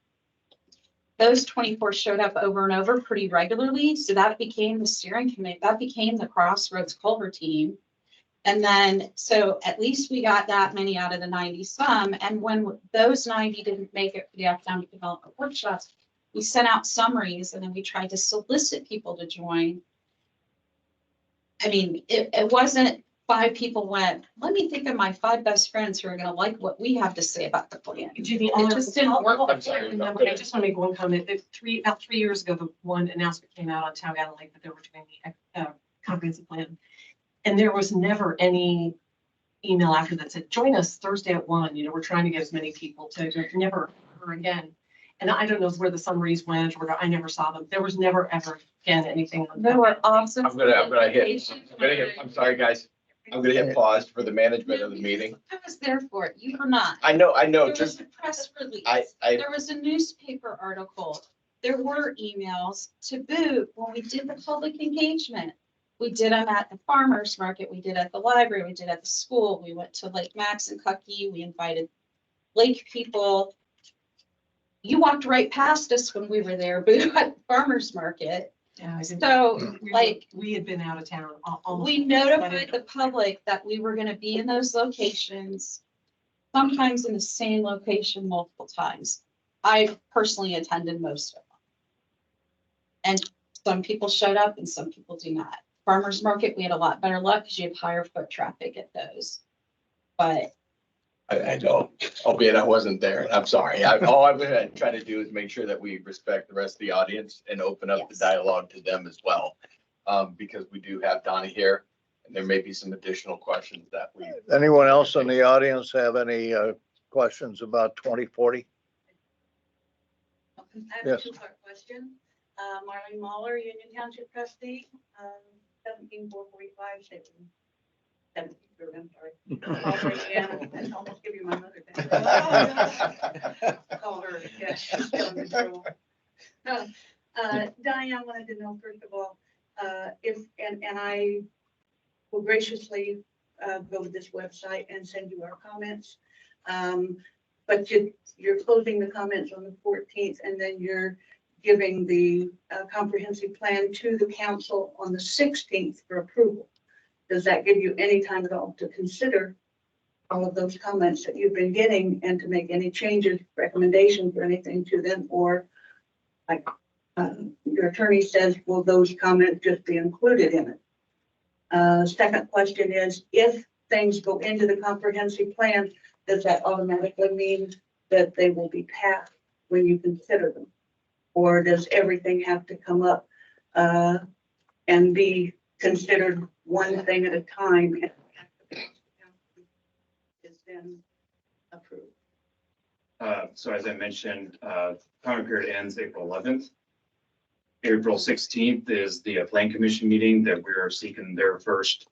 Those 24 showed up over and over pretty regularly. So that became the steering committee, that became the Crossroads Culver team. And then, so at least we got that many out of the 90 some. And when those 90 didn't make it for the economic development workshops, we sent out summaries, and then we tried to solicit people to join. I mean, it wasn't 5 people went, let me think of my 5 best friends who are going to like what we have to say about the plan. Judy, It just didn't work. I'm sorry, no, I just want to make one comment. About 3 years ago, the one announcement came out on Town Island Lake that they were doing the comprehensive plan. And there was never any email after that said, join us Thursday at 1. You know, we're trying to get as many people to never heard again. And I don't know where the summaries went, or I never saw them. There was never, ever again anything. On There were awesome. I'm gonna hit, I'm sorry, guys. I'm gonna hit pause for the management of the meeting. I was there for it. You were not. I know, There was just, a press release. I, There was a newspaper article. There were emails. To boot, when we did the public engagement, we did them at the farmer's market, we did at the library, we did at the school, we went to Lake Max and Cucky, we invited lake people. You walked right past us when we were there, but at the farmer's market. Yeah, So like, we had been out of town. we notified the public that we were gonna be in those locations, sometimes in the same location multiple times. I personally attended most of them. And some people showed up and some people do not. Farmers market, we had a lot better luck because you have higher foot traffic at those. But I know, albeit I wasn't there. I'm sorry. All I'm gonna try to do is make sure that we respect the rest of the audience and open up the Yes. dialogue to them as well. Because we do have Donnie here, and there may be some additional questions that we. Anyone else in the audience have any questions about 2040? I have Yes. a 2-part question. Marlene Mahler, Union Township trustee, 17445, 17, I'm sorry. I almost give you my mother. Call her, yeah, she's still in trouble. Donnie, I wanted to know, first of all, if, and I will graciously go to this website and send you our comments. But you're closing the comments on the 14th, and then you're giving the comprehensive plan to the council on the 16th for approval. Does that give you any time at all to consider all of those comments that you've been getting and to make any changes, recommendations or anything to them? Or like your attorney says, will those comments just be included in it? Second question is, if things go into the comprehensive plan, does that automatically mean that they will be passed when you consider them? Or does everything have to come up and be considered one thing at a time and is then approved? So as I mentioned, comment period ends April 11th. April 16th is the Plan Commission meeting that we are seeking their first.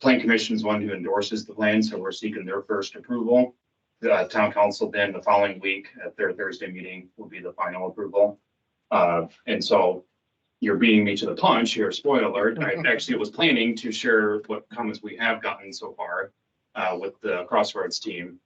Plan Commission is one who endorses the plan, so we're seeking their first approval. The town council then the following week at their Thursday meeting will be the final approval. And so, you're beating me to the punch here, spoiler alert. I actually was planning to share what comments we have gotten so far with the Crossroads team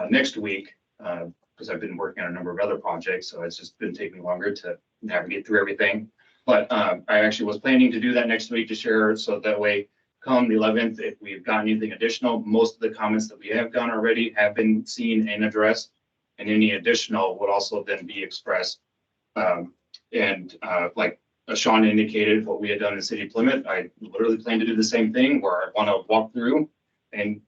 next week, because I've been working on a number of other projects, so it's just been taking longer to navigate through everything. But I actually was planning to do that next week to share, so that way, come the 11th, if we've got anything additional, most of the comments that we have gotten already have been seen and addressed, and any additional would also then be expressed. Like Sean indicated, what we had done in the city of Plymouth, I literally plan to do the same thing where I want to walk through and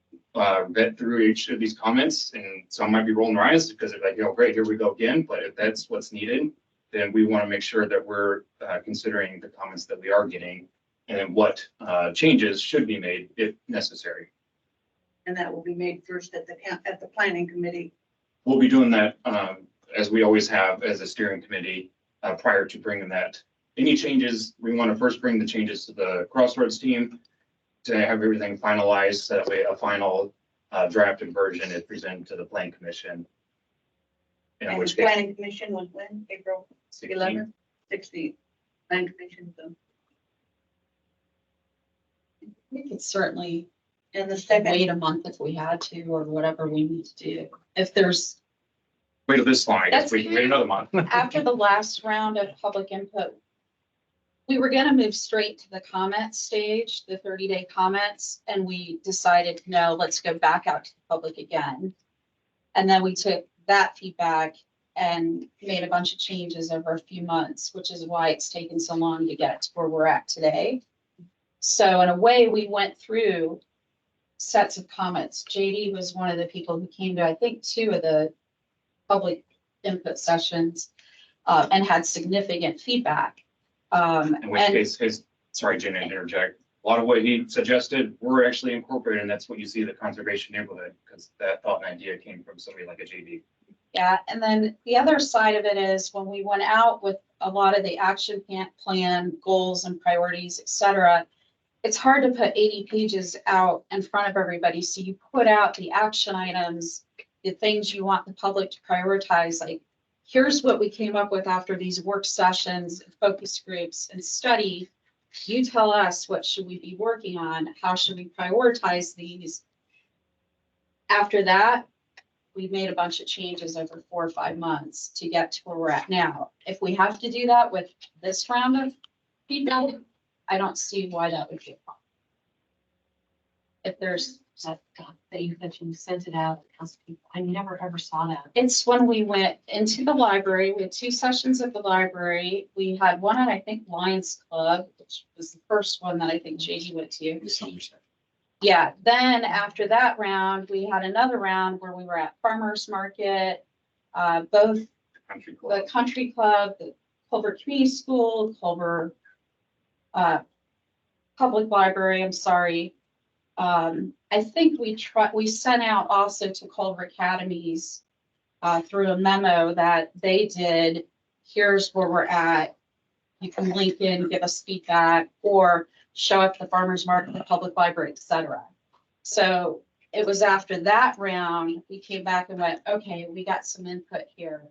vet through each of these comments, and some might be rolling their eyes because they're like, great, here we go again. But if that's what's needed, then we want to make sure that we're considering the comments that we are getting and what changes should be made if necessary. And that will be made first at the planning committee. We'll be doing that as we always have as a steering committee prior to bringing that. Any changes, we want to first bring the changes to the Crossroads team to have everything finalized. So that way a final drafted version is presented to the Plan Commission. In And which the case, planning commission was when? April 16. 11th, 16th. Planning commission, so. We could certainly And the second, wait a month if we had to, or whatever we need to do. If there's, Wait till this long, I guess That's we can wait another month. after the last round of public input, we were gonna move straight to the comment stage, the 30-day comments, and we decided, no, let's go back out to the public again. And then we took that feedback and made a bunch of changes over a few months, which is why it's taken so long to get to where we're at today. So in a way, we went through sets of comments. JD was one of the people who came to, I think, 2 of the public input sessions and had significant feedback. In which case, sorry, Jen, to interject. A lot of what he suggested, we're actually incorporating, and that's what you see the conservation neighborhood, because that thought and idea came from somebody like a JD. Yeah, and then the other side of it is when we went out with a lot of the action plan goals and priorities, et cetera, it's hard to put 80 pages out in front of everybody. So you put out the action items, the things you want the public to prioritize, like, here's what we came up with after these work sessions, focus groups, and study. You tell us, what should we be working on? How should we prioritize these? After that, we made a bunch of changes over 4 or 5 months to get to where we're at now. If we have to do that with this round of feedback, I don't see why that would be a problem. If there's, That you sent it out, I never ever saw that. it's when we went into the library, we had 2 sessions at the library. We had one at, I think, Lions Club, which was the first one that I think JD went to. Yeah, then after that round, we had another round where we were at Farmers Market, both Country the Club. Country Club, the Culver Community School, Culver Public Library, I'm sorry. I think we sent out also to Culver Academies through a memo that they did, here's where we're at. You can link in, give us feedback, or show up at the farmer's market, the public library, et cetera. So it was after that round, we came back and went, okay, we got some input here.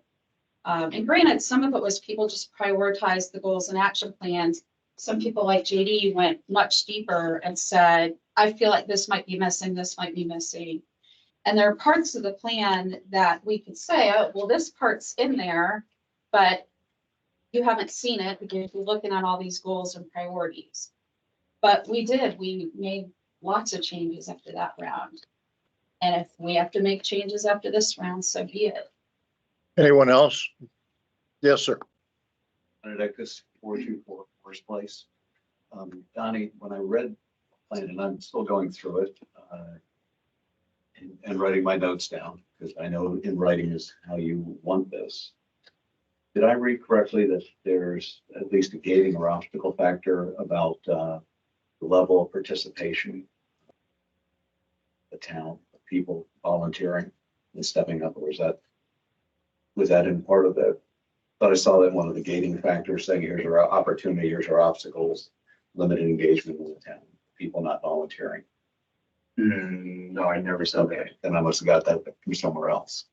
And granted, some of it was people just prioritized the goals and action plans. Some people like JD went much deeper and said, I feel like this might be missing, this might be missing. And there are parts of the plan that we could say, oh, well, this part's in there, but you haven't seen it because you're looking at all these goals and priorities. But we made lots of changes after that round. And if we have to make changes after this round, so be it. Anyone else? Yes, sir. Benedictus 424 First Place. Donnie, when I read the plan, and I'm still going through it and writing my notes down, because I know in writing is how you want this. Did I read correctly that there's at least a gating or obstacle factor about the level of participation, the town, people volunteering and stepping up, or was that in part of it? But I saw that one of the gating factors saying here's our opportunity, here's our obstacles, limited engagement in the town, people not volunteering. No, I never saw that. Then I must have got that from somewhere else.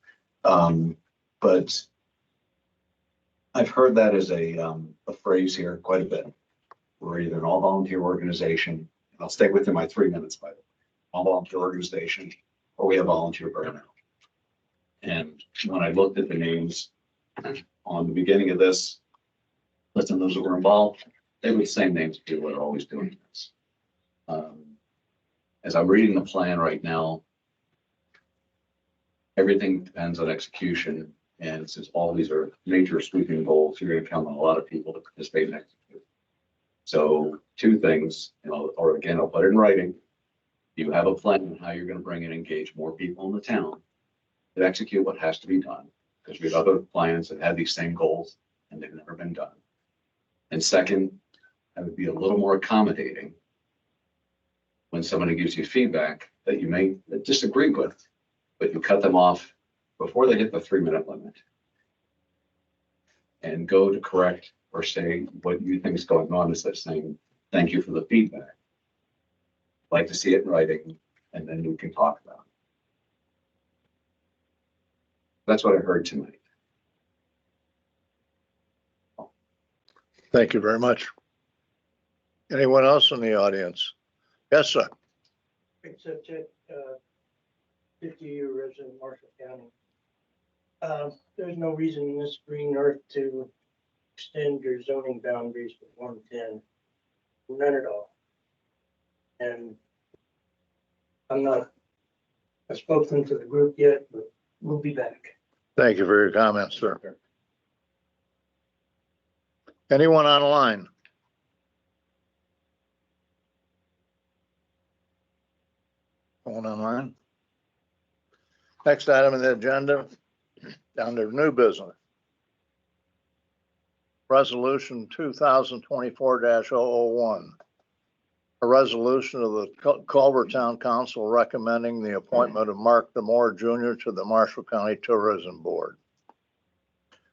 But I've heard that as a phrase here quite a bit. We're either an all-volunteer organization, and I'll stay within my 3 minutes, by the way, all-volunteer organization, or we have volunteer burnout. And when I looked at the names on the beginning of this, listing those that were involved, they were the same names of people that are always doing this. As I'm reading the plan right now, everything depends on execution. And since all these are major sweeping goals, you're going to count on a lot of people to participate and execute. So two things, or again, I'll put it in writing. You have a plan on how you're going to bring and engage more people in the town to execute what has to be done. Because we have other plans that have these same goals and they've never been done. And second, I would be a little more accommodating when somebody gives you feedback that you may disagree with, but you cut them off before they hit the 3-minute limit and go to correct or say what you think is going on instead of saying, thank you for the feedback. I'd like to see it in writing, and then we can talk about it. That's what I heard tonight. Thank you very much. Anyone else in the audience? Yes, sir. Except at 50-year resident Marshall County. There's no reason in this green earth to extend your zoning boundaries to 110. None at all. And I've spoken to the group yet, but we'll be back. Thank you for your comments, sir. Anyone online? Going online? Next item on the agenda, under new business. Resolution 2024-001. A resolution of the Culver Town Council recommending the appointment of Mark Damore Jr. to the Marshall County Tourism Board.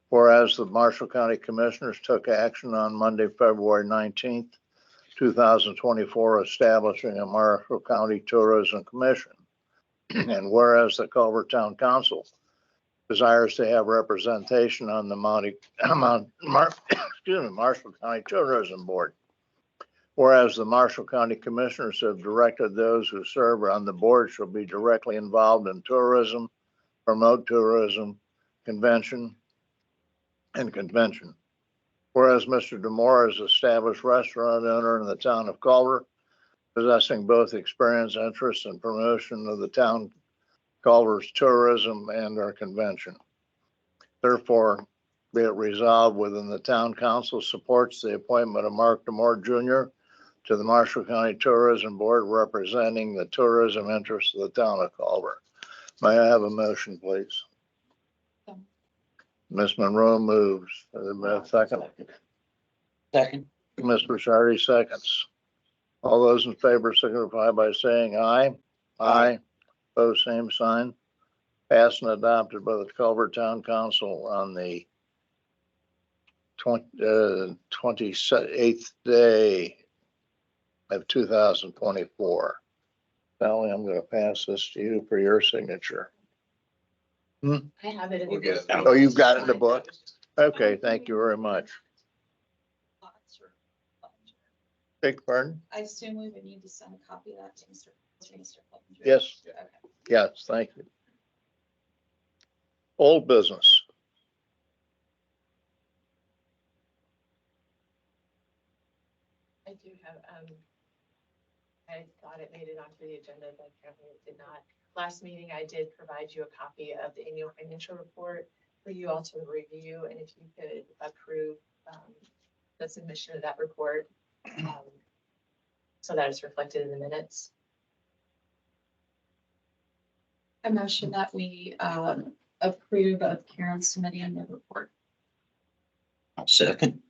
Whereas the Marshall County Commissioners took action on Monday, February 19th, 2024, establishing a Marshall County Tourism Commission. And whereas the Culver Town Council desires to have representation on the Marshall County Tourism Board. Whereas the Marshall County Commissioners have directed those who serve on the board shall be directly involved in tourism, promote tourism, convention. Whereas Mr. Damore is an established restaurant owner in the town of Culver, possessing both experience, interest, and promotion of the town Culver's tourism and our convention. Therefore, be it resolved within the town council supports the appointment of Mark Damore Jr. to the Marshall County Tourism Board representing the tourism interests of the town of Culver. May I have a motion, please? Ms. Monroe moves. Second. Second. Ms. Bouchardy seconds. All those in favor signify by saying aye. Aye. Opposed, same sign. Passed and adopted by the Culver Town Council on the 28th day of 2024. Sally, I'm going to pass this to you for your signature. I have it. We'll get it. Oh, you've got it in the book? Okay, thank you very much. Beg pardon? I assume we would need to send a copy of that to Mr. Clevenger. Yes, Okay. yes, thank you. Old business. I do have, I thought it made it onto the agenda, but apparently it did not. Last meeting, I did provide you a copy of the annual financial report for you all to review, and if you could approve the submission of that report, so that is reflected in the minutes. I motion that we approve of Karen's submitting the report. Second.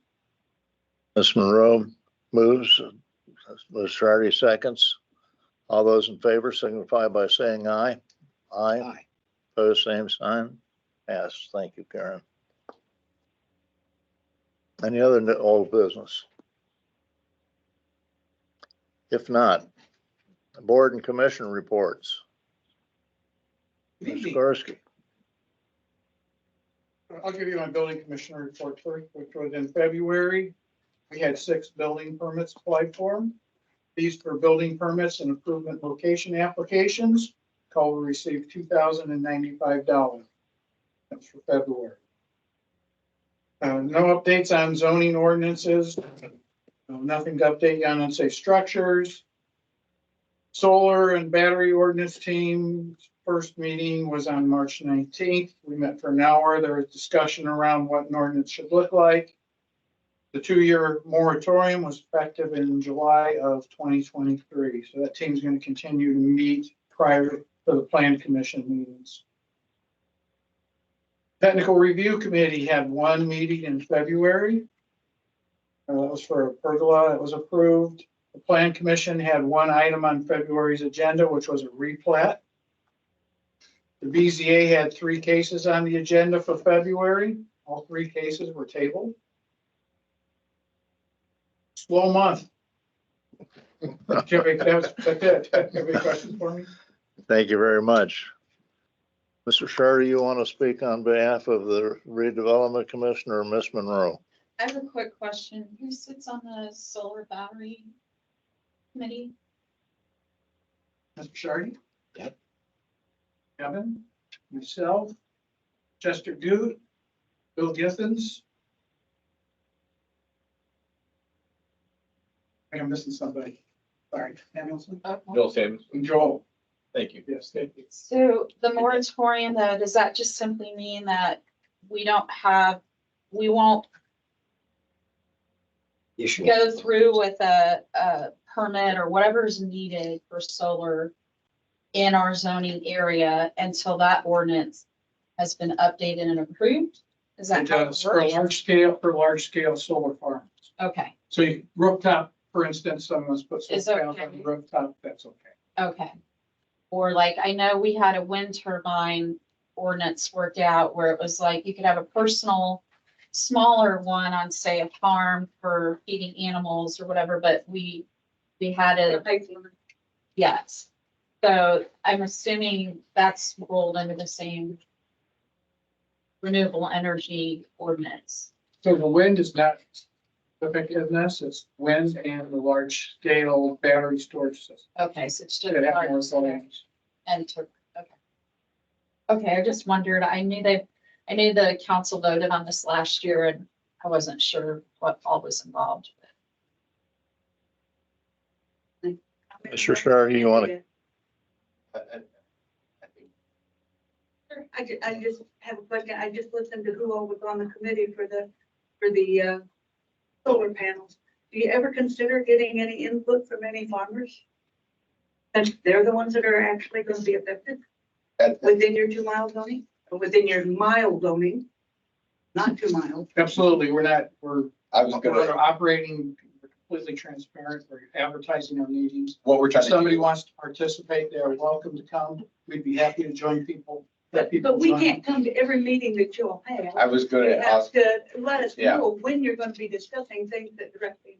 Ms. Monroe moves. Ms. Shardy seconds. All those in favor signify by saying aye. Aye. Aye. Opposed, same sign. Yes, thank you, Karen. Any other old business? If not, board and commission reports. Ms. Gorski. I'll give you my building commissioner report first, which was in February. We had 6 building permits applied for. These for building permits and improvement location applications. Culver received $2,095. That's for February. No updates on zoning ordinances. Nothing to update on unsafe structures. Solar and battery ordinance team, first meeting was on March 19th. We met for an hour. There was discussion around what an ordinance should look like. The 2-year moratorium was effective in July of 2023. So that team's going to continue to meet prior to the Plan Commission meetings. Technical Review Committee had 1 meeting in February. That was for a pergola that was approved. The Plan Commission had 1 item on February's agenda, which was a replat. The BZA had 3 cases on the agenda for February. All 3 cases were tabled. Slow month. Do you have any questions for me? Thank you very much. Mr. Shardy, you want to speak on behalf of the Redevelopment Commission or Ms. Monroe? I have a quick question. Who sits on the solar battery committee? Mr. Shardy? Yep. Kevin, myself, Chester Good, Bill Githens. I think I'm missing somebody. Sorry, Danielson. Bill Simmons, And Joel. thank you. Yes, thank you. So the moratorium, though, does that just simply mean that we won't Issue. go through with a permit or whatever is needed for solar in our zoning area until that ordinance has been updated and approved? Is that It how it does for works? large scale solar farms. Okay, So you rooftop, for instance, someone's put Is solar panels okay. on the rooftop, that's okay. okay. Or like, I know we had a wind turbine ordinance worked out where it was like, you could have a personal smaller one on, say, a farm for feeding animals or whatever, but we had it, yes. So I'm assuming that's rolled under the same renewable energy ordinance. So the wind is not effectiveness, it's wind and the large scale battery storage system. Okay, so it's just That have more large scale volumes. and to, okay. Okay, I just wondered, I knew the council voted on this last year and I wasn't sure what all was involved. Mr. Shardy, you want to? I just have a question. I just listened to who all was on the committee for the solar panels. Do you ever consider getting any input from any farmers? And they're the ones that are actually going to be affected within your 2 mile zoning, or within your mile zoning, not 2 miles. Absolutely, we're I was gonna, operating completely transparent, we're advertising our meetings. what we're trying If to somebody do, wants to participate, they're welcome to come. We'd be happy to join people. let people But we join. can't come to every meeting that you'll have. I was gonna You have ask, to let us Yeah. know when you're going to be discussing things that directly.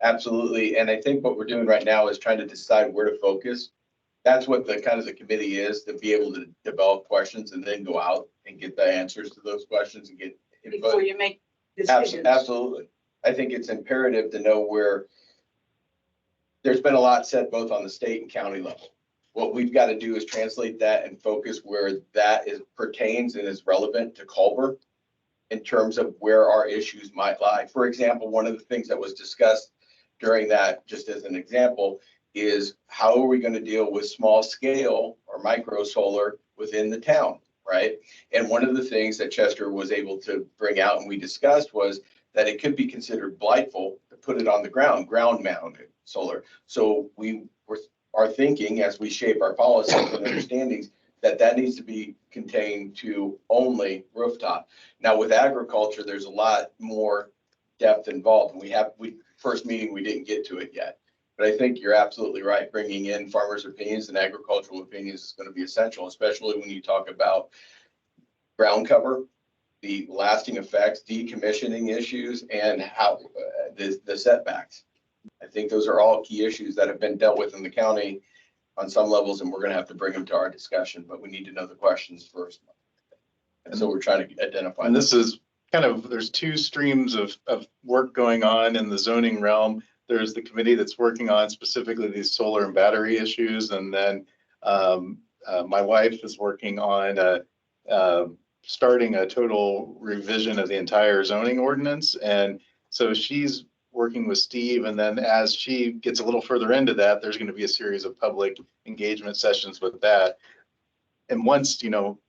absolutely, and I think what we're doing right now is trying to decide where to focus. That's what the kind of the committee is, to be able to develop questions and then go out and get the answers to those questions and get Before input. you make decisions. Absolutely. I think it's imperative to know where there's been a lot said both on the state and county level. What we've got to do is translate that and focus where that is pertains and is relevant to Culver in terms of where our issues might lie. For example, one of the things that was discussed during that, just as an example, is how are we going to deal with small scale or micro solar within the town, right? And one of the things that Chester was able to bring out and we discussed was that it could be considered blightful to put it on the ground mounted solar. So are thinking as we shape our policies and understandings that needs to be contained to only rooftop. Now with agriculture, there's a lot more depth involved. And first meeting, we didn't get to it yet. But I think you're absolutely right. Bringing in farmers' opinions and agricultural opinions is going to be essential, especially when you talk about ground cover, the lasting effects, decommissioning issues, and how the setbacks. I think those are all key issues that have been dealt with in the county on some levels, and we're going to have to bring them to our discussion, but we need to know the questions first. And so we're trying to identify. And this is there's two streams of work going on in the zoning realm. There's the committee that's working on specifically these solar and battery issues. And then my wife is working on starting a total revision of the entire zoning ordinance. And so she's working with Steve. And then as she gets a little further into that, there's going to be a series of public engagement sessions with that. And once,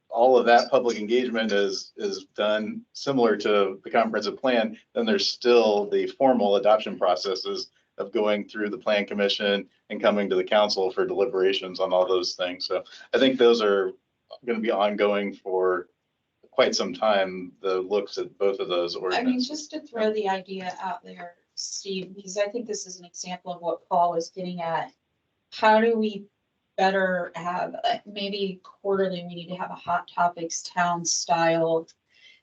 all of that public engagement is done similar to the comprehensive plan, then there's still the formal adoption processes of going through the plan commission and coming to the council for deliberations on all those things. So I think those are going to be ongoing for quite some time, the looks at both of those I mean, ordinances. just to throw the idea out there, Steve, because I think this is an example of what Paul was getting at. How do we better have, maybe quarterly, we need to have a hot topics town style?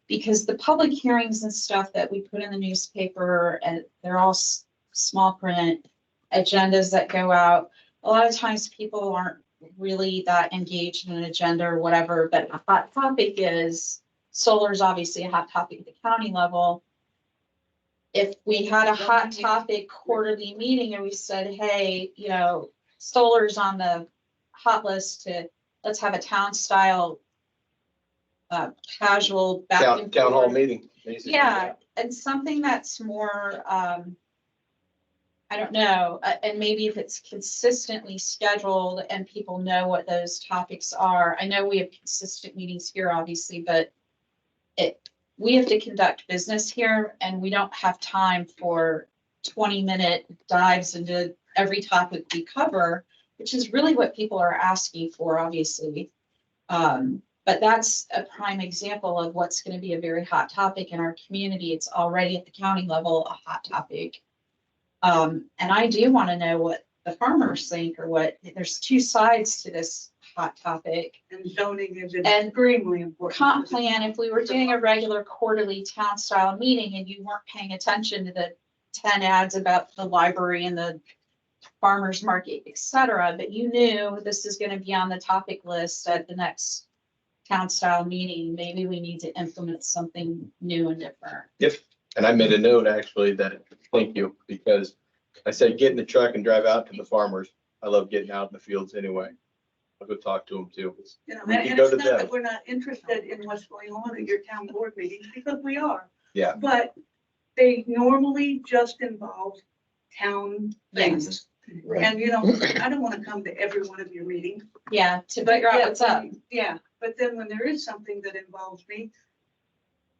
Because the public hearings and stuff that we put in the newspaper, and they're all small print agendas that go out. A lot of times people aren't really that engaged in an agenda or whatever, but a hot topic is, solar is obviously a hot topic at the county level. If we had a hot topic quarterly meeting and we said, hey, solar's on the hot list let's have a town style casual back and Town hall forth. meeting. basically. Yeah, and something that's more, I don't know, and maybe if it's consistently scheduled and people know what those topics are. I know we have consistent meetings here, obviously, but we have to conduct business here and we don't have time for 20-minute dives into every topic we cover, which is really what people are asking for, obviously. But that's a prime example of what's going to be a very hot topic in our community. It's already at the county level, a hot topic. And I do want to know what the farmers think, or there's two sides to this hot topic. And zoning is And extremely important. Comp plan, if we were doing a regular quarterly town style meeting and you weren't paying attention to the 10 ads about the library and the farmer's market, et cetera, but you knew this is going to be on the topic list at the next town style meeting, maybe we need to implement something new and different. Yep. And I made a note actually thank you, because I said, get in the truck and drive out to the farmers. I love getting out in the fields anyway. I'll go talk to them too. You know, We can and go it's to not them. that we're not interested in what's going on at your town board meetings, because we are. Yeah. But they normally just involve town things. Right. And, I don't want to come to every one of your meetings. Yeah, to figure out what's up. Yeah, but then when there is something that involves me,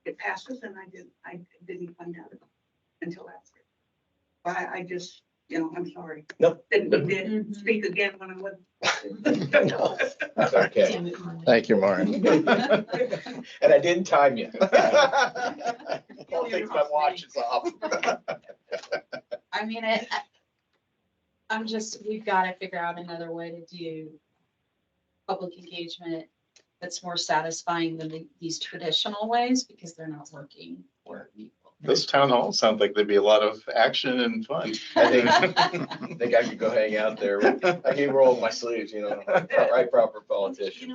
it passes, and I didn't find out until after. But I just, I'm sorry. No. Didn't need to speak again when I wasn't. No, that's okay. Thank you, Mark. And I didn't time you. Don't think my watch is off. I mean, we've got to figure out another way to do public engagement that's more satisfying than these traditional ways, because they're not working for people. Those town halls sound like they'd be a lot of action and fun. I think I could go hang out there. I can roll my sleeves, right, proper politician.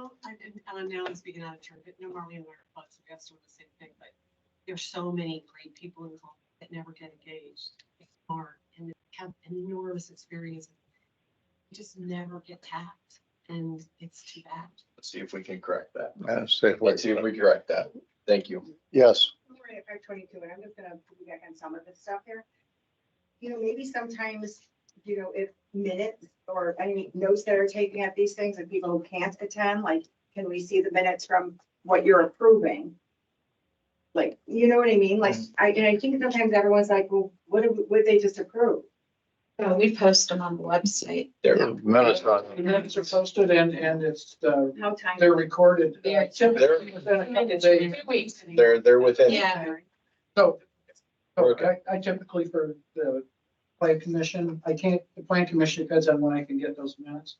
And now I'm speaking out of turn, but normally in our podcast, we're the same thing, but there's so many great people involved that never get engaged. It's hard, and they have enormous experience. You just never get tapped, and it's too bad. Let's see if we can correct that. Let's see if we correct that. Thank you. Yes. At 522, and I'm just gonna piggyback on some of the stuff here. Maybe sometimes, if minutes or any notes that are taken at these things and people who can't attend, like, can we see the minutes from what you're approving? Like, you know what I mean? Like, I think sometimes everyone's like, well, what did they just approve? So we post them on the website. Minutes are Minutes are posted and it's, How time? they're recorded. They're- Typically within a couple days. 2 weeks. They're within. Yeah. So, Okay. I typically for the plan commission, the plan commission depends on when I can get those minutes.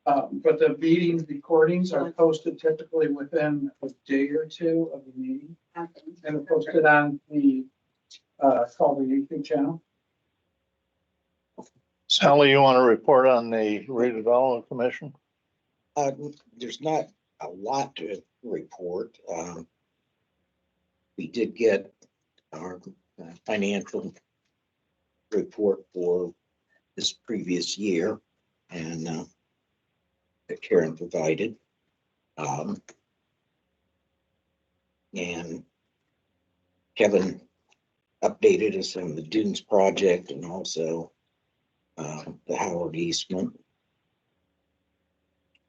But the meeting recordings are posted typically within a day or two of the meeting. And they're posted on the, called the YouTube channel. Sally, you want to report on the redevelopment commission? There's not a lot to report. we did get our financial report for this previous year, and that Karen provided. And Kevin updated us on the Dunes project and also the Howard Eastman.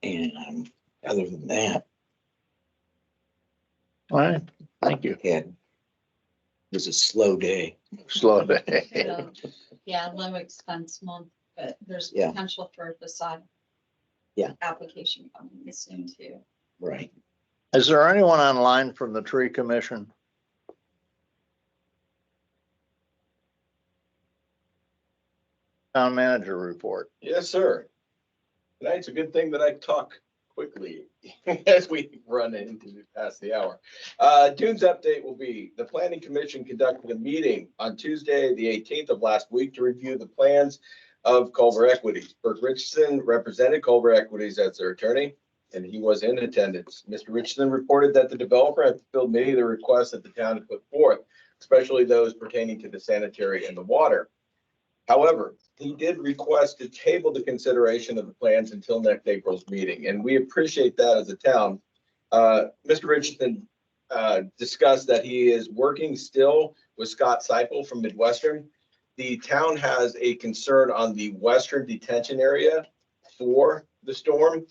And other than that, All right, thank you. it was a slow day. Slow day. Yeah, low expense month, but there's Yeah. potential for the side. Yeah. Application coming soon too. Right. Is there anyone online from the tree commission? Town manager report. Yes, sir. Tonight's a good thing that I talk quickly as we run into past the hour. Dunes update will be, the planning commission conducted a meeting on Tuesday, the 18th of last week to review the plans of Culver Equities. Burke Richardson represented Culver Equities as their attorney, and he was in attendance. Mr. Richardson reported that the developer had fulfilled many of the requests that the town had put forth, especially those pertaining to the sanitary and the water. However, he did request to table the consideration of the plans until next April's meeting, and we appreciate that as a town. Mr. Richardson discussed that he is working still with Scott Seipel from Midwestern. The town has a concern on the western detention area for the storm.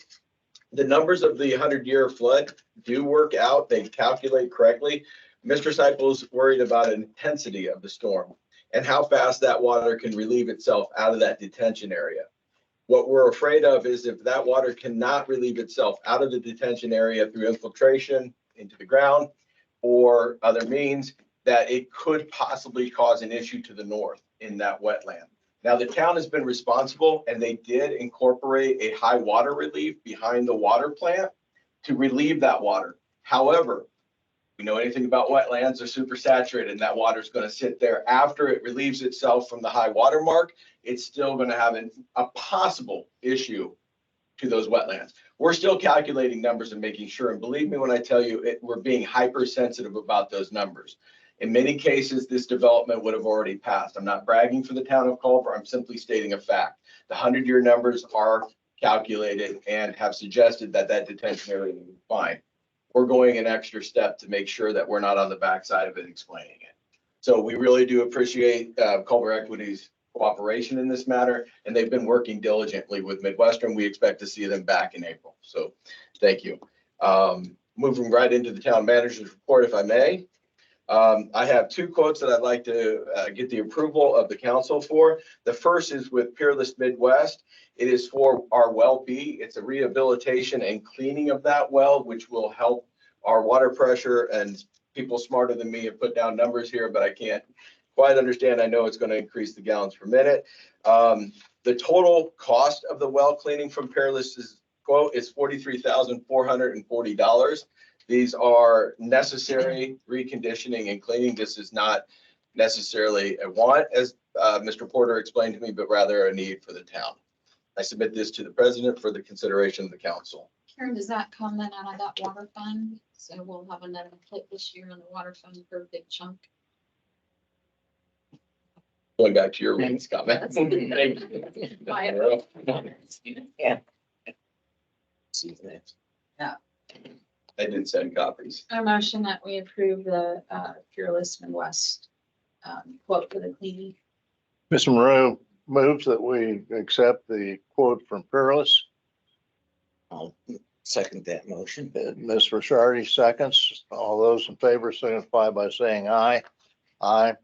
The numbers of the 100-year flood do work out. They calculate correctly. Mr. Seipel's worried about intensity of the storm and how fast that water can relieve itself out of that detention area. What we're afraid of is if that water cannot relieve itself out of the detention area through infiltration into the ground or other means, that it could possibly cause an issue to the north in that wetland. Now, the town has been responsible, and they did incorporate a high water relief behind the water plant to relieve that water. However, we know anything about wetlands, they're super saturated, and that water is going to sit there after it relieves itself from the high water mark. It's still going to have a possible issue to those wetlands. We're still calculating numbers and making sure, and believe me when I tell you, we're being hypersensitive about those numbers. In many cases, this development would have already passed. I'm not bragging for the town of Culver. I'm simply stating a fact. The 100-year numbers are calculated and have suggested that that detention area will be fine. We're going an extra step to make sure that we're not on the backside of it explaining it. So we really do appreciate Culver Equities' cooperation in this matter, and they've been working diligently with Midwestern. We expect to see them back in April. So thank you. Moving right into the town manager's report, if I may. I have two quotes that I'd like to get the approval of the council for. The first is with Peerless Midwest. It is for our well B. It's a rehabilitation and cleaning of that well, which will help our water pressure. And people smarter than me have put down numbers here, but I can't quite understand. I know it's going to increase the gallons per minute. The total cost of the well cleaning from Peerless's quote is $43,440. These are necessary reconditioning and cleaning. This is not necessarily a want, as Mr. Porter explained to me, but rather a need for the town. I submit this to the president for the consideration of the council. Karen, does that come then out of that water fund? So we'll have another clip this year on the water fund for a big chunk. Going back to your ratings comment. Yeah. See that. I did send copies. A motion that we approve the Peerless Midwest quote for the cleaning. Mr. Monroe moves that we accept the quote from Peerless. I'll second that motion. Ms. Ricciardi seconds. All those in favor signify by saying aye. Aye.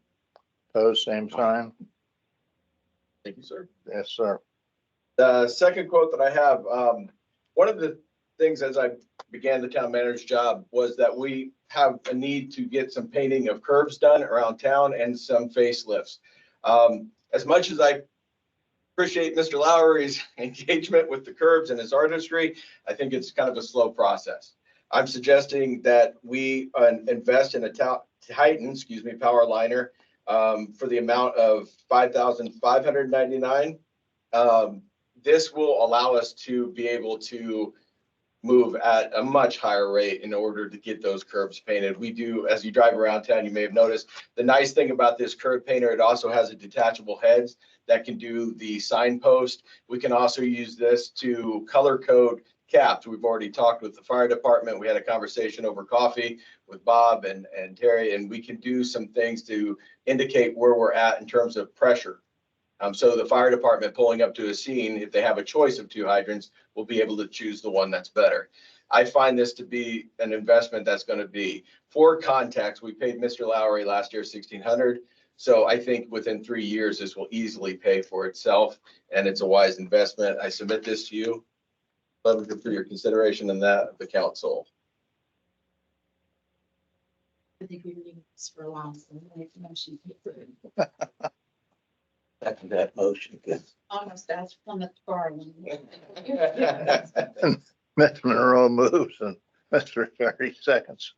Opposed, same sign. Thank you, sir. Yes, sir. The second quote that I have, one of the things as I began the town manager's job was that we have a need to get some painting of curbs done around town and some facelifts. As much as I appreciate Mr. Lowry's engagement with the curbs and his artistry, I think it's kind of a slow process. I'm suggesting that we invest in a Titan, power liner for the amount of $5,599. This will allow us to be able to move at a much higher rate in order to get those curbs painted. We do, as you drive around town, you may have noticed, the nice thing about this curb painter, it also has a detachable heads that can do the signpost. We can also use this to color code caps. We've already talked with the fire department. We had a conversation over coffee with Bob and Terry, and we can do some things to indicate where we're at in terms of pressure. So the fire department pulling up to a scene, if they have a choice of 2 hydrants, will be able to choose the one that's better. I find this to be an investment that's going to be, for context, we paid Mr. Lowry last year $1,600. So I think within 3 years, this will easily pay for itself, and it's a wise investment. I submit this to you for your consideration and that of the council. I think we were doing this for a while, so I make a motion. Second that motion. Almost asked Plymouth Garland. Mr. Monroe moves and Mr. Ferry seconds.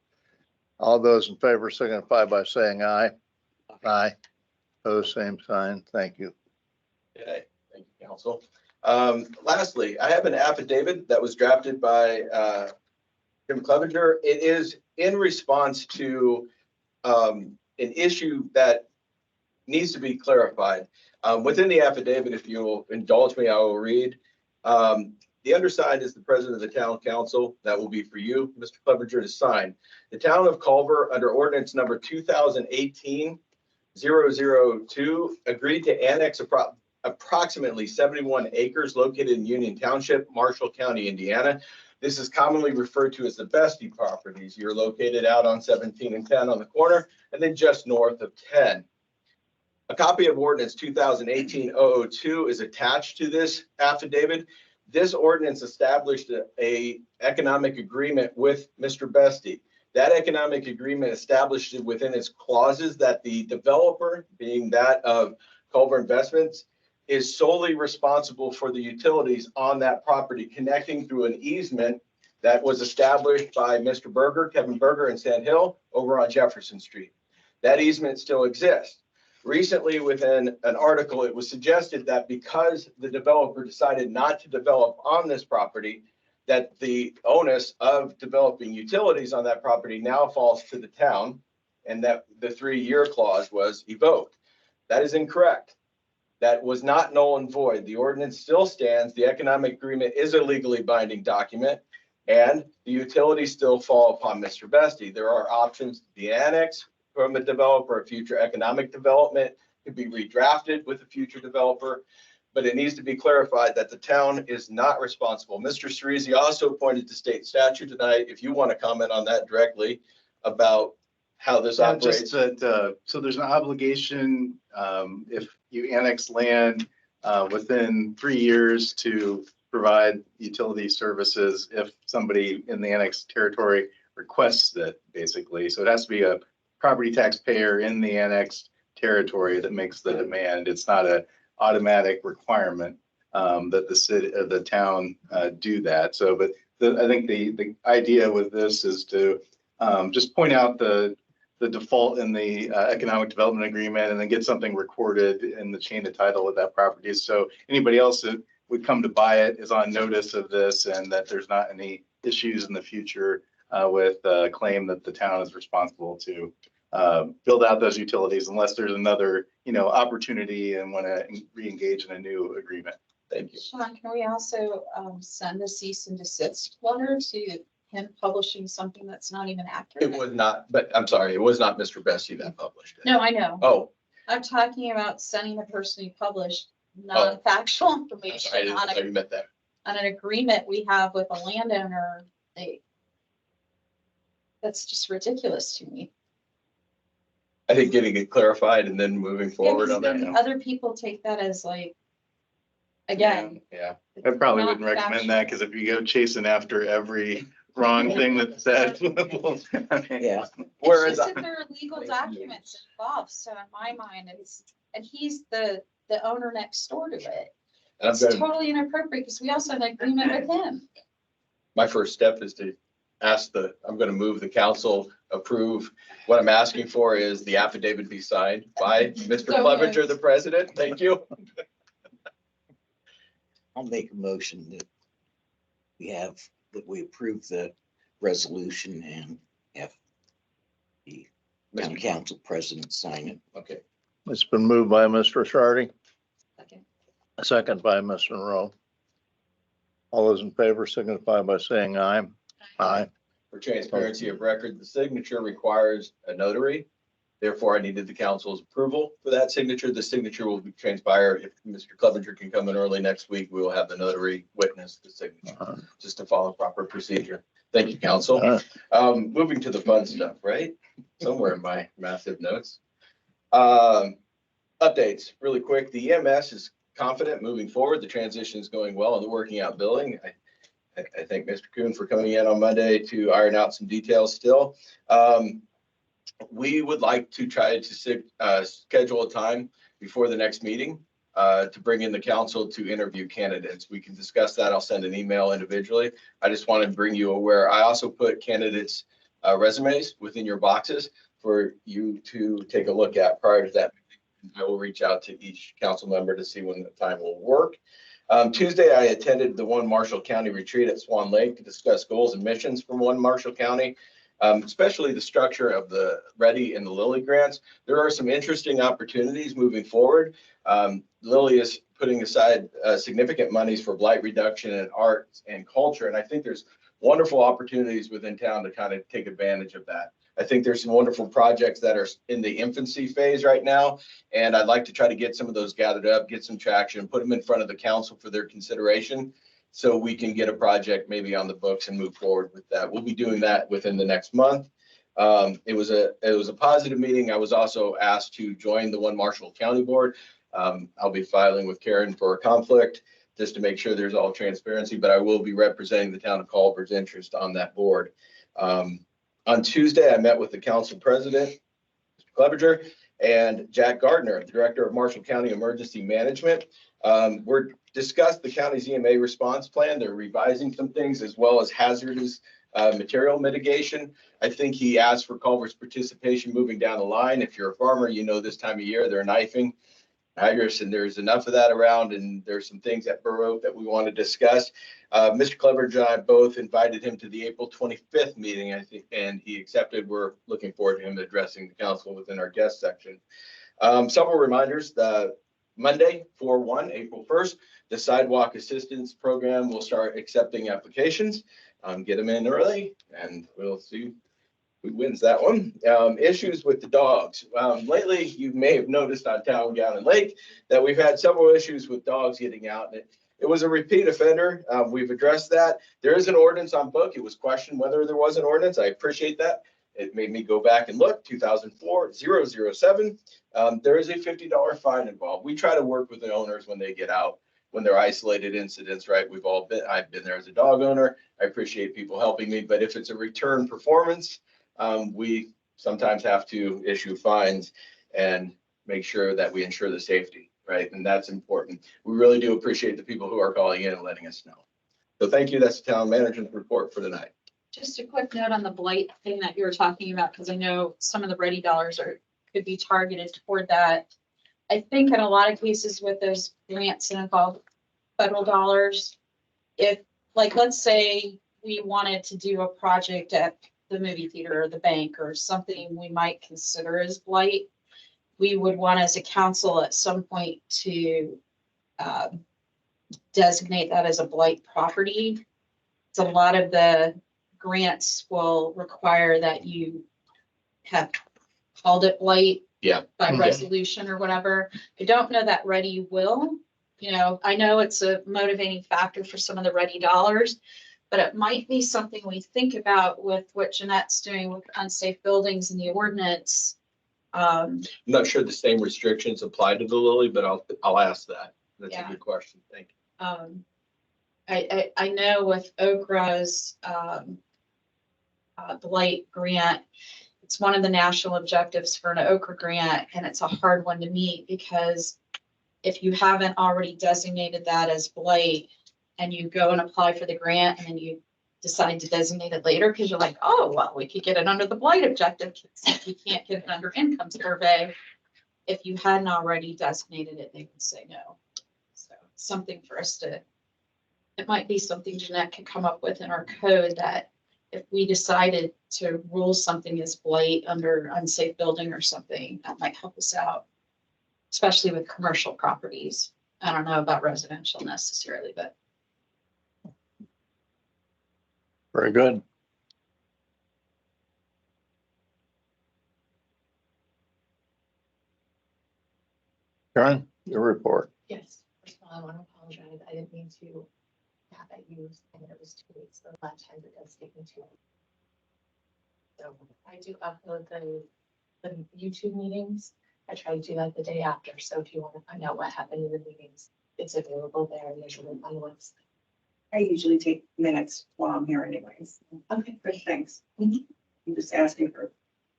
All those in favor signify by saying aye. Aye. Pose same sign. Thank you. Okay, thank you, council. Lastly, I have an affidavit that was drafted by Jim Clevenger. It is in response to an issue that needs to be clarified. Within the affidavit, if you'll indulge me, I will read. The undersigned is the president of the town council. That will be for you, Mr. Clevenger, to sign. The town of Culver, under ordinance number 2018-002, agreed to annex approximately 71 acres located in Union Township, Marshall County, Indiana. This is commonly referred to as the Bestie properties. You're located out on 17 and 10 on the corner, and then just north of 10. A copy of ordinance 2018-002 is attached to this affidavit. This ordinance established a economic agreement with Mr. Bestie. That economic agreement established within its clauses that the developer, being that of Culver Investments, is solely responsible for the utilities on that property, connecting through an easement that was established by Mr. Berger, Kevin Berger, and Sand Hill over on Jefferson Street. That easement still exists. Recently, within an article, it was suggested that because the developer decided not to develop on this property, that the onus of developing utilities on that property now falls to the town, and that the 3-year clause was evoked. That is incorrect. That was not null and void. The ordinance still stands. The economic agreement is a legally binding document, and the utilities still fall upon Mr. Bestie. There are options to be annexed from a developer. A future economic development could be redrafted with a future developer, but it needs to be clarified that the town is not responsible. Mr. Cerisi also pointed to state statute tonight. If you want to comment on that directly about how this operates. Just that, so there's an obligation, if you annex land within 3 years to provide utility services if somebody in the annexed territory requests it, basically. So it has to be a property taxpayer in the annexed territory that makes the demand. It's not an automatic requirement that the city, the town do that. So, but I think the idea with this is to just point out the default in the economic development agreement and then get something recorded in the chain of title of that property. So anybody else that would come to buy it is on notice of this and that there's not any issues in the future with a claim that the town is responsible to build out those utilities unless there's another, opportunity and want to re-engage in a new agreement. Thank you. Sean, can we also send a cease and desist letter to him publishing something that's not even accurate? It was not, but I'm sorry, it was not Mr. Bessie that published it. No, I know. Oh, I'm talking about sending the person who published non-factual information I didn't on know you meant that. on an agreement we have with a landowner. That's just ridiculous to me. I think getting it clarified and then moving forward on that. Other people take that as like, again. Yeah. I probably not wouldn't recommend factual. that because if you go chasing after every wrong thing that's said. Yeah. Whereas It's just that there are legal documents involved, so in my mind, and he's the owner next door to it. And It's totally inappropriate because we also have an agreement with him. my first step is to I'm going to move the council approve. What I'm asking for is the affidavit be signed by Mr. So Clevenger, moved. the president. Thank you. I'll make a motion that we have that we approve the resolution and have the town council president sign it. Okay. It's been moved by Mr. Shardy, Second. a second by Ms. Monroe. All those in favor signify by saying aye. Aye. For transparency of record, the signature requires a notary. Therefore, I needed the council's approval for that signature. The signature will be transpire. If Mr. Clevenger can come in early next week, we will have the notary witness the signature, just to follow proper procedure. Thank you, council. Moving to the fun stuff, right? Somewhere in my massive notes. Updates, really quick. The EMS is confident moving forward. The transition is going well in the working out building. I thank Mr. Kuhn for coming in on Monday to iron out some details still. We would like to try to schedule a time before the next meeting to bring in the council to interview candidates. We can discuss that. I'll send an email individually. I just want to bring you aware. I also put candidates' resumes within your boxes for you to take a look at prior to that. I will reach out to each council member to see when the time will work. Tuesday, I attended the One Marshall County retreat at Swan Lake to discuss goals and missions from One Marshall County, especially the structure of the Ready and the Lilly grants. There are some interesting opportunities moving forward. Lilly is putting aside significant monies for blight reduction in arts and culture, and I think there's wonderful opportunities within town to kind of take advantage of that. I think there's some wonderful projects that are in the infancy phase right now, and I'd like to try to get some of those gathered up, get some traction, put them in front of the council for their consideration, so we can get a project maybe on the books and move forward with that. We'll be doing that within the next month. It was a positive meeting. I was also asked to join the One Marshall County Board. I'll be filing with Karen for a conflict just to make sure there's all transparency, but I will be representing the town of Culver's interest on that board. On Tuesday, I met with the council president, Mr. Clevenger, and Jack Gardner, the director of Marshall County Emergency Management. We're discussed the county's EMA response plan. They're revising some things as well as hazardous material mitigation. I think he asked for Culver's participation moving down the line. If you're a farmer, you know this time of year they're knifing hydrous, and there's enough of that around, and there's some things at Burr Oak that we want to discuss. Mr. Clevenger and I both invited him to the April 25th meeting, I think, and he accepted. We're looking forward to him addressing the council within our guest section. Several reminders. Monday, 4/1, April 1st, the Sidewalk Assistance Program will start accepting applications. Get them in early, and we'll see who wins that one. Issues with the dogs. Lately, you may have noticed on Town Gallen Lake that we've had several issues with dogs getting out. And it was a repeat offender. We've addressed that. There is an ordinance on book. It was questioned whether there was an ordinance. I appreciate that. It made me go back and look, 2004-007. There is a $50 fine involved. We try to work with the owners when they get out, when they're isolated incidents, right? I've been there as a dog owner. I appreciate people helping me, but if it's a return performance, we sometimes have to issue fines and make sure that we ensure the safety, right? And that's important. We really do appreciate the people who are calling in and letting us know. So thank you. That's the town manager's report for tonight. Just a quick note on the blight thing that you were talking about, because I know some of the ready dollars could be targeted toward that. I think in a lot of cases with those grants that involve federal dollars, if, like, let's say we wanted to do a project at the movie theater or the bank or something we might consider as blight, we would want as a council at some point to designate that as a blight property. So a lot of the grants will require that you have called it blight by resolution or whatever. I don't know that Ready will. You know, I know it's a motivating factor for some of the Ready dollars, but it might be something we think about with what Jeanette's doing with unsafe buildings and the ordinance. I'm not sure the same restrictions apply to the Lilly, but I'll ask that. That's a good question. Thank you. I know with Okra's blight grant, it's one of the national objectives for an Okra grant, and it's a hard one to meet because if you haven't already designated that as blight and you go and apply for the grant and then you decide to designate it later because you're like, oh, well, we could get it under the blight objective, we can't get it under income survey. If you hadn't already designated it, they would say no. So something for us to it might be something Jeanette could come up with in our code that if we decided to rule something as blight under unsafe building or something, that might help us out, especially with commercial properties. I don't know about residential necessarily, but Very good. Karen, your report. Yes, first of all, I want to apologize. I didn't mean to have that used, and it was 2 weeks. So a lot of times it does take me 2 weeks. So I do upload the YouTube meetings. I try to do that the day after. So if you want to find out what happened in the meetings, it's available there usually on the website. I usually take minutes while I'm here anyways. Okay, Good, thanks. Mhm. I'm just asking for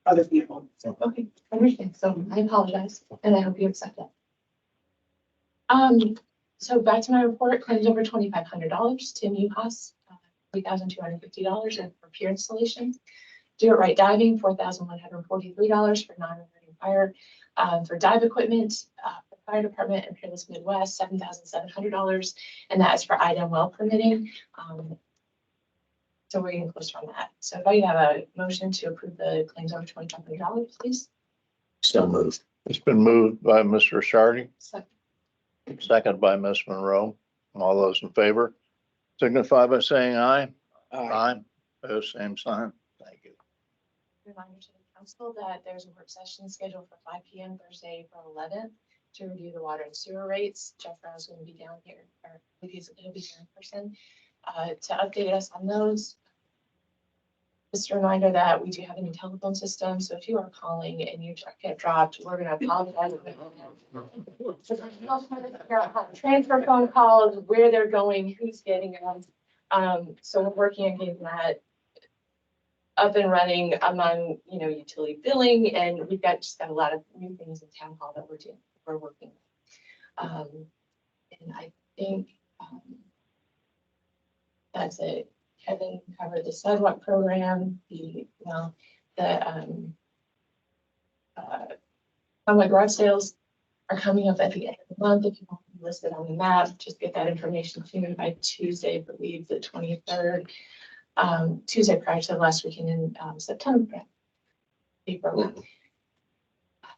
other people. So okay, understand. So I apologize, and I hope you accept that. So back to my report, claims over $2,500 to new costs, $3,250 and for pier installation. Do It Right Diving, $4,143 for non-emerging fire. For dive equipment, for fire department and Peerless Midwest, $7,700, and that is for item well permitting. So we're getting closer on that. So if I have a motion to approve the claims over $2,500, please. So moved. It's been moved by Mr. Shardy, Second. second by Ms. Monroe. All those in favor signify by saying aye. Aye. Opposed, same sign. Thank you. Reminder to the council that there's a work session scheduled for 5 p.m. Thursday, April 11th to review the water and sewer rates. Jeff Brown's going to be down here, or he's going to be here in person to update us on those. Just a reminder that we do have a new telephone system, so if you are calling and you get dropped, we're going to apologize. Transfer phone calls, where they're going, who's getting them. So we're working on getting that up and running among, utility billing, and we've just got a lot of new things in town hall that we're working with. And I think that's it. Kevin covered the sidewalk program, townwide garage sales are coming up at the end of the month. If you want to be listed on the map, just get that information to me by Tuesday, I believe the 23rd. Tuesday prior to the last weekend in September. April.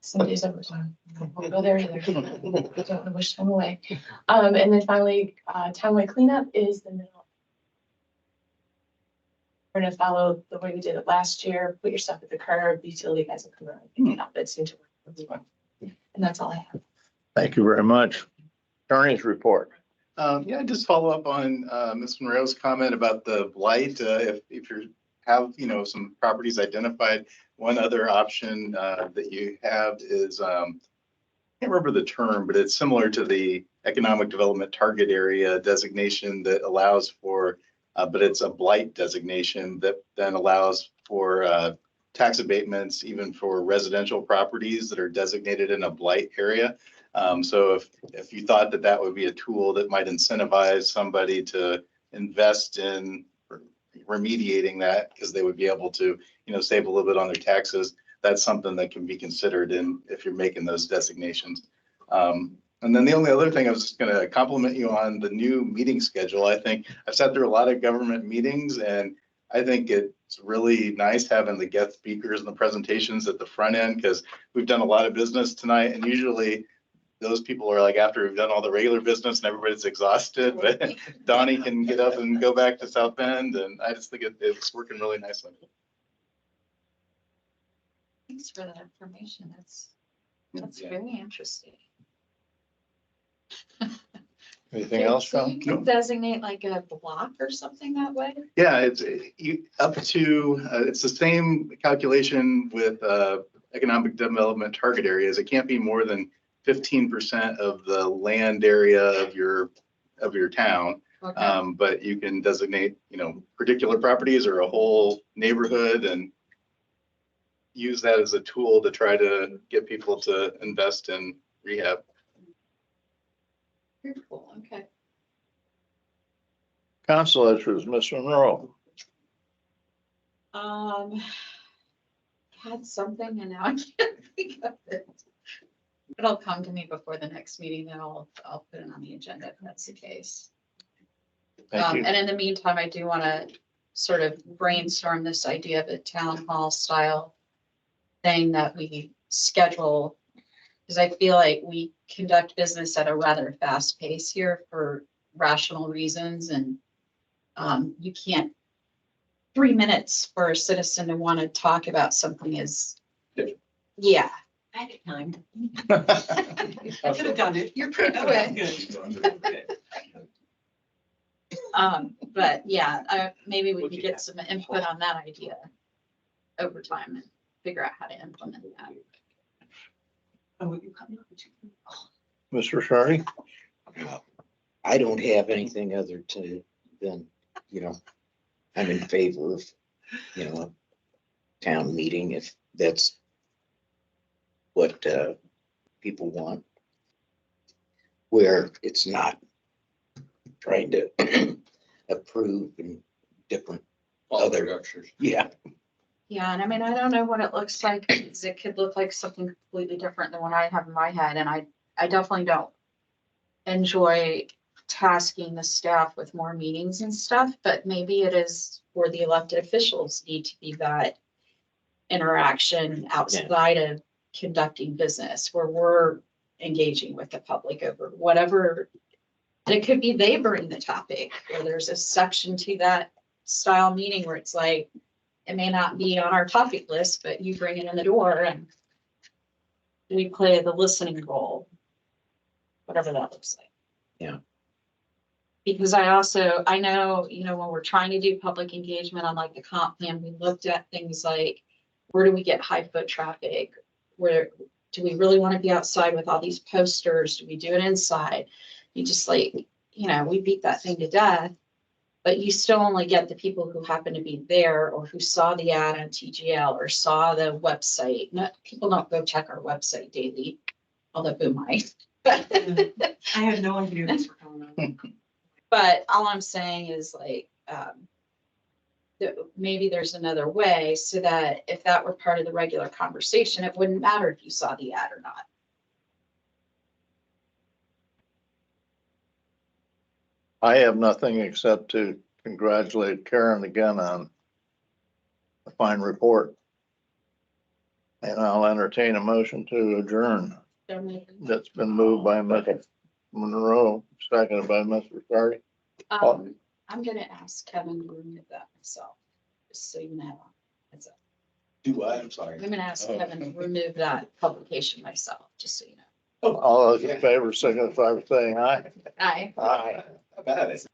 Some days overtime. We'll go there either. Don't want to wish time away. And then finally, townwide cleanup is the middle. We're gonna follow the way we did it last year. Put your stuff at the curb. The utility guys will come around and pick it up. It seemed to work really well. And that's all I have. Thank you very much. Attorney's report. Yeah, just follow up on Ms. Monroe's comment about the blight. If you have, some properties identified, one other option that you have is, I can't remember the term, but it's similar to the economic development target area designation that allows for, but it's a blight designation that then allows for tax abatements, even for residential properties that are designated in a blight area. So if you thought that would be a tool that might incentivize somebody to invest in remediating that, because they would be able to, save a little bit on their taxes, that's something that can be considered if you're making those designations. And then the only other thing I was just going to compliment you on the new meeting schedule. I think I've sat through a lot of government meetings, and I think it's really nice having the guest speakers and the presentations at the front end, because we've done a lot of business tonight, and usually those people are like, after we've done all the regular business and everybody's exhausted, but Donnie can get up and go back to South Bend, and I just think it's working really nicely. thanks for that information. That's very interesting. Anything else, So Tom? you can designate like a block or something that way? Yeah, it's up to, it's the same calculation with economic development target areas. It can't be more than 15% of the land area of your town. Okay. But you can designate, particular properties or a whole neighborhood and use that as a tool to try to get people to invest in rehab. Very cool. Okay. Council issues, Ms. Monroe. Had something and now I can't think of it. It'll come to me before the next meeting, then I'll put it on the agenda if that's the case. Thank you. And in the meantime, I do want to sort of brainstorm this idea of a town hall style thing that we schedule. Because I feel like we conduct business at a rather fast pace here for rational reasons, and you can't, 3 minutes for a citizen to want to talk about something is, yeah. I had time. I could have done it. You're pretty good. But yeah, maybe we could get some input on that idea over time and figure out how to implement that. Oh, you cut me off. Mr. Shardy? I don't have anything other to than, I'm in favor of, a town meeting if that's what people want. Where it's not trying to approve and different other structures. Yeah. Yeah, and I mean, I don't know what it looks like, 'cause it could look like something completely different than what I have in my head, and I definitely don't enjoy tasking the staff with more meetings and stuff, but maybe it is where the elected officials need to be that interaction outside of conducting business, where we're engaging with the public over whatever. And it could be they bring the topic, or there's a section to that style meeting where it's like, it may not be on our topic list, but you bring it in the door and we play the listening role, whatever that looks like. Yeah. Because I know, when we're trying to do public engagement on like the comp plan, we looked at things like, where do we get high foot traffic? Where do we really want to be outside with all these posters? Do we do it inside? You just we beat that thing to death, but you still only get the people who happen to be there or who saw the ad on TGL or saw the website. People don't go check our website daily, although who might. I had no idea this were going on. But all I'm saying is maybe there's another way so that if that were part of the regular conversation, it wouldn't matter if you saw the ad or not. I have nothing except to congratulate Karen again on a fine report. And I'll entertain a motion to adjourn. That's been moved by Ms. Monroe, seconded by Mr. Shardy. I'm gonna ask Kevin to remove that myself, just so you know. That's it. Do I? I'm sorry. I'm gonna ask Kevin to remove that publication myself, just so you know. All those in favor, signify by saying aye. Aye. Aye. How bad is it?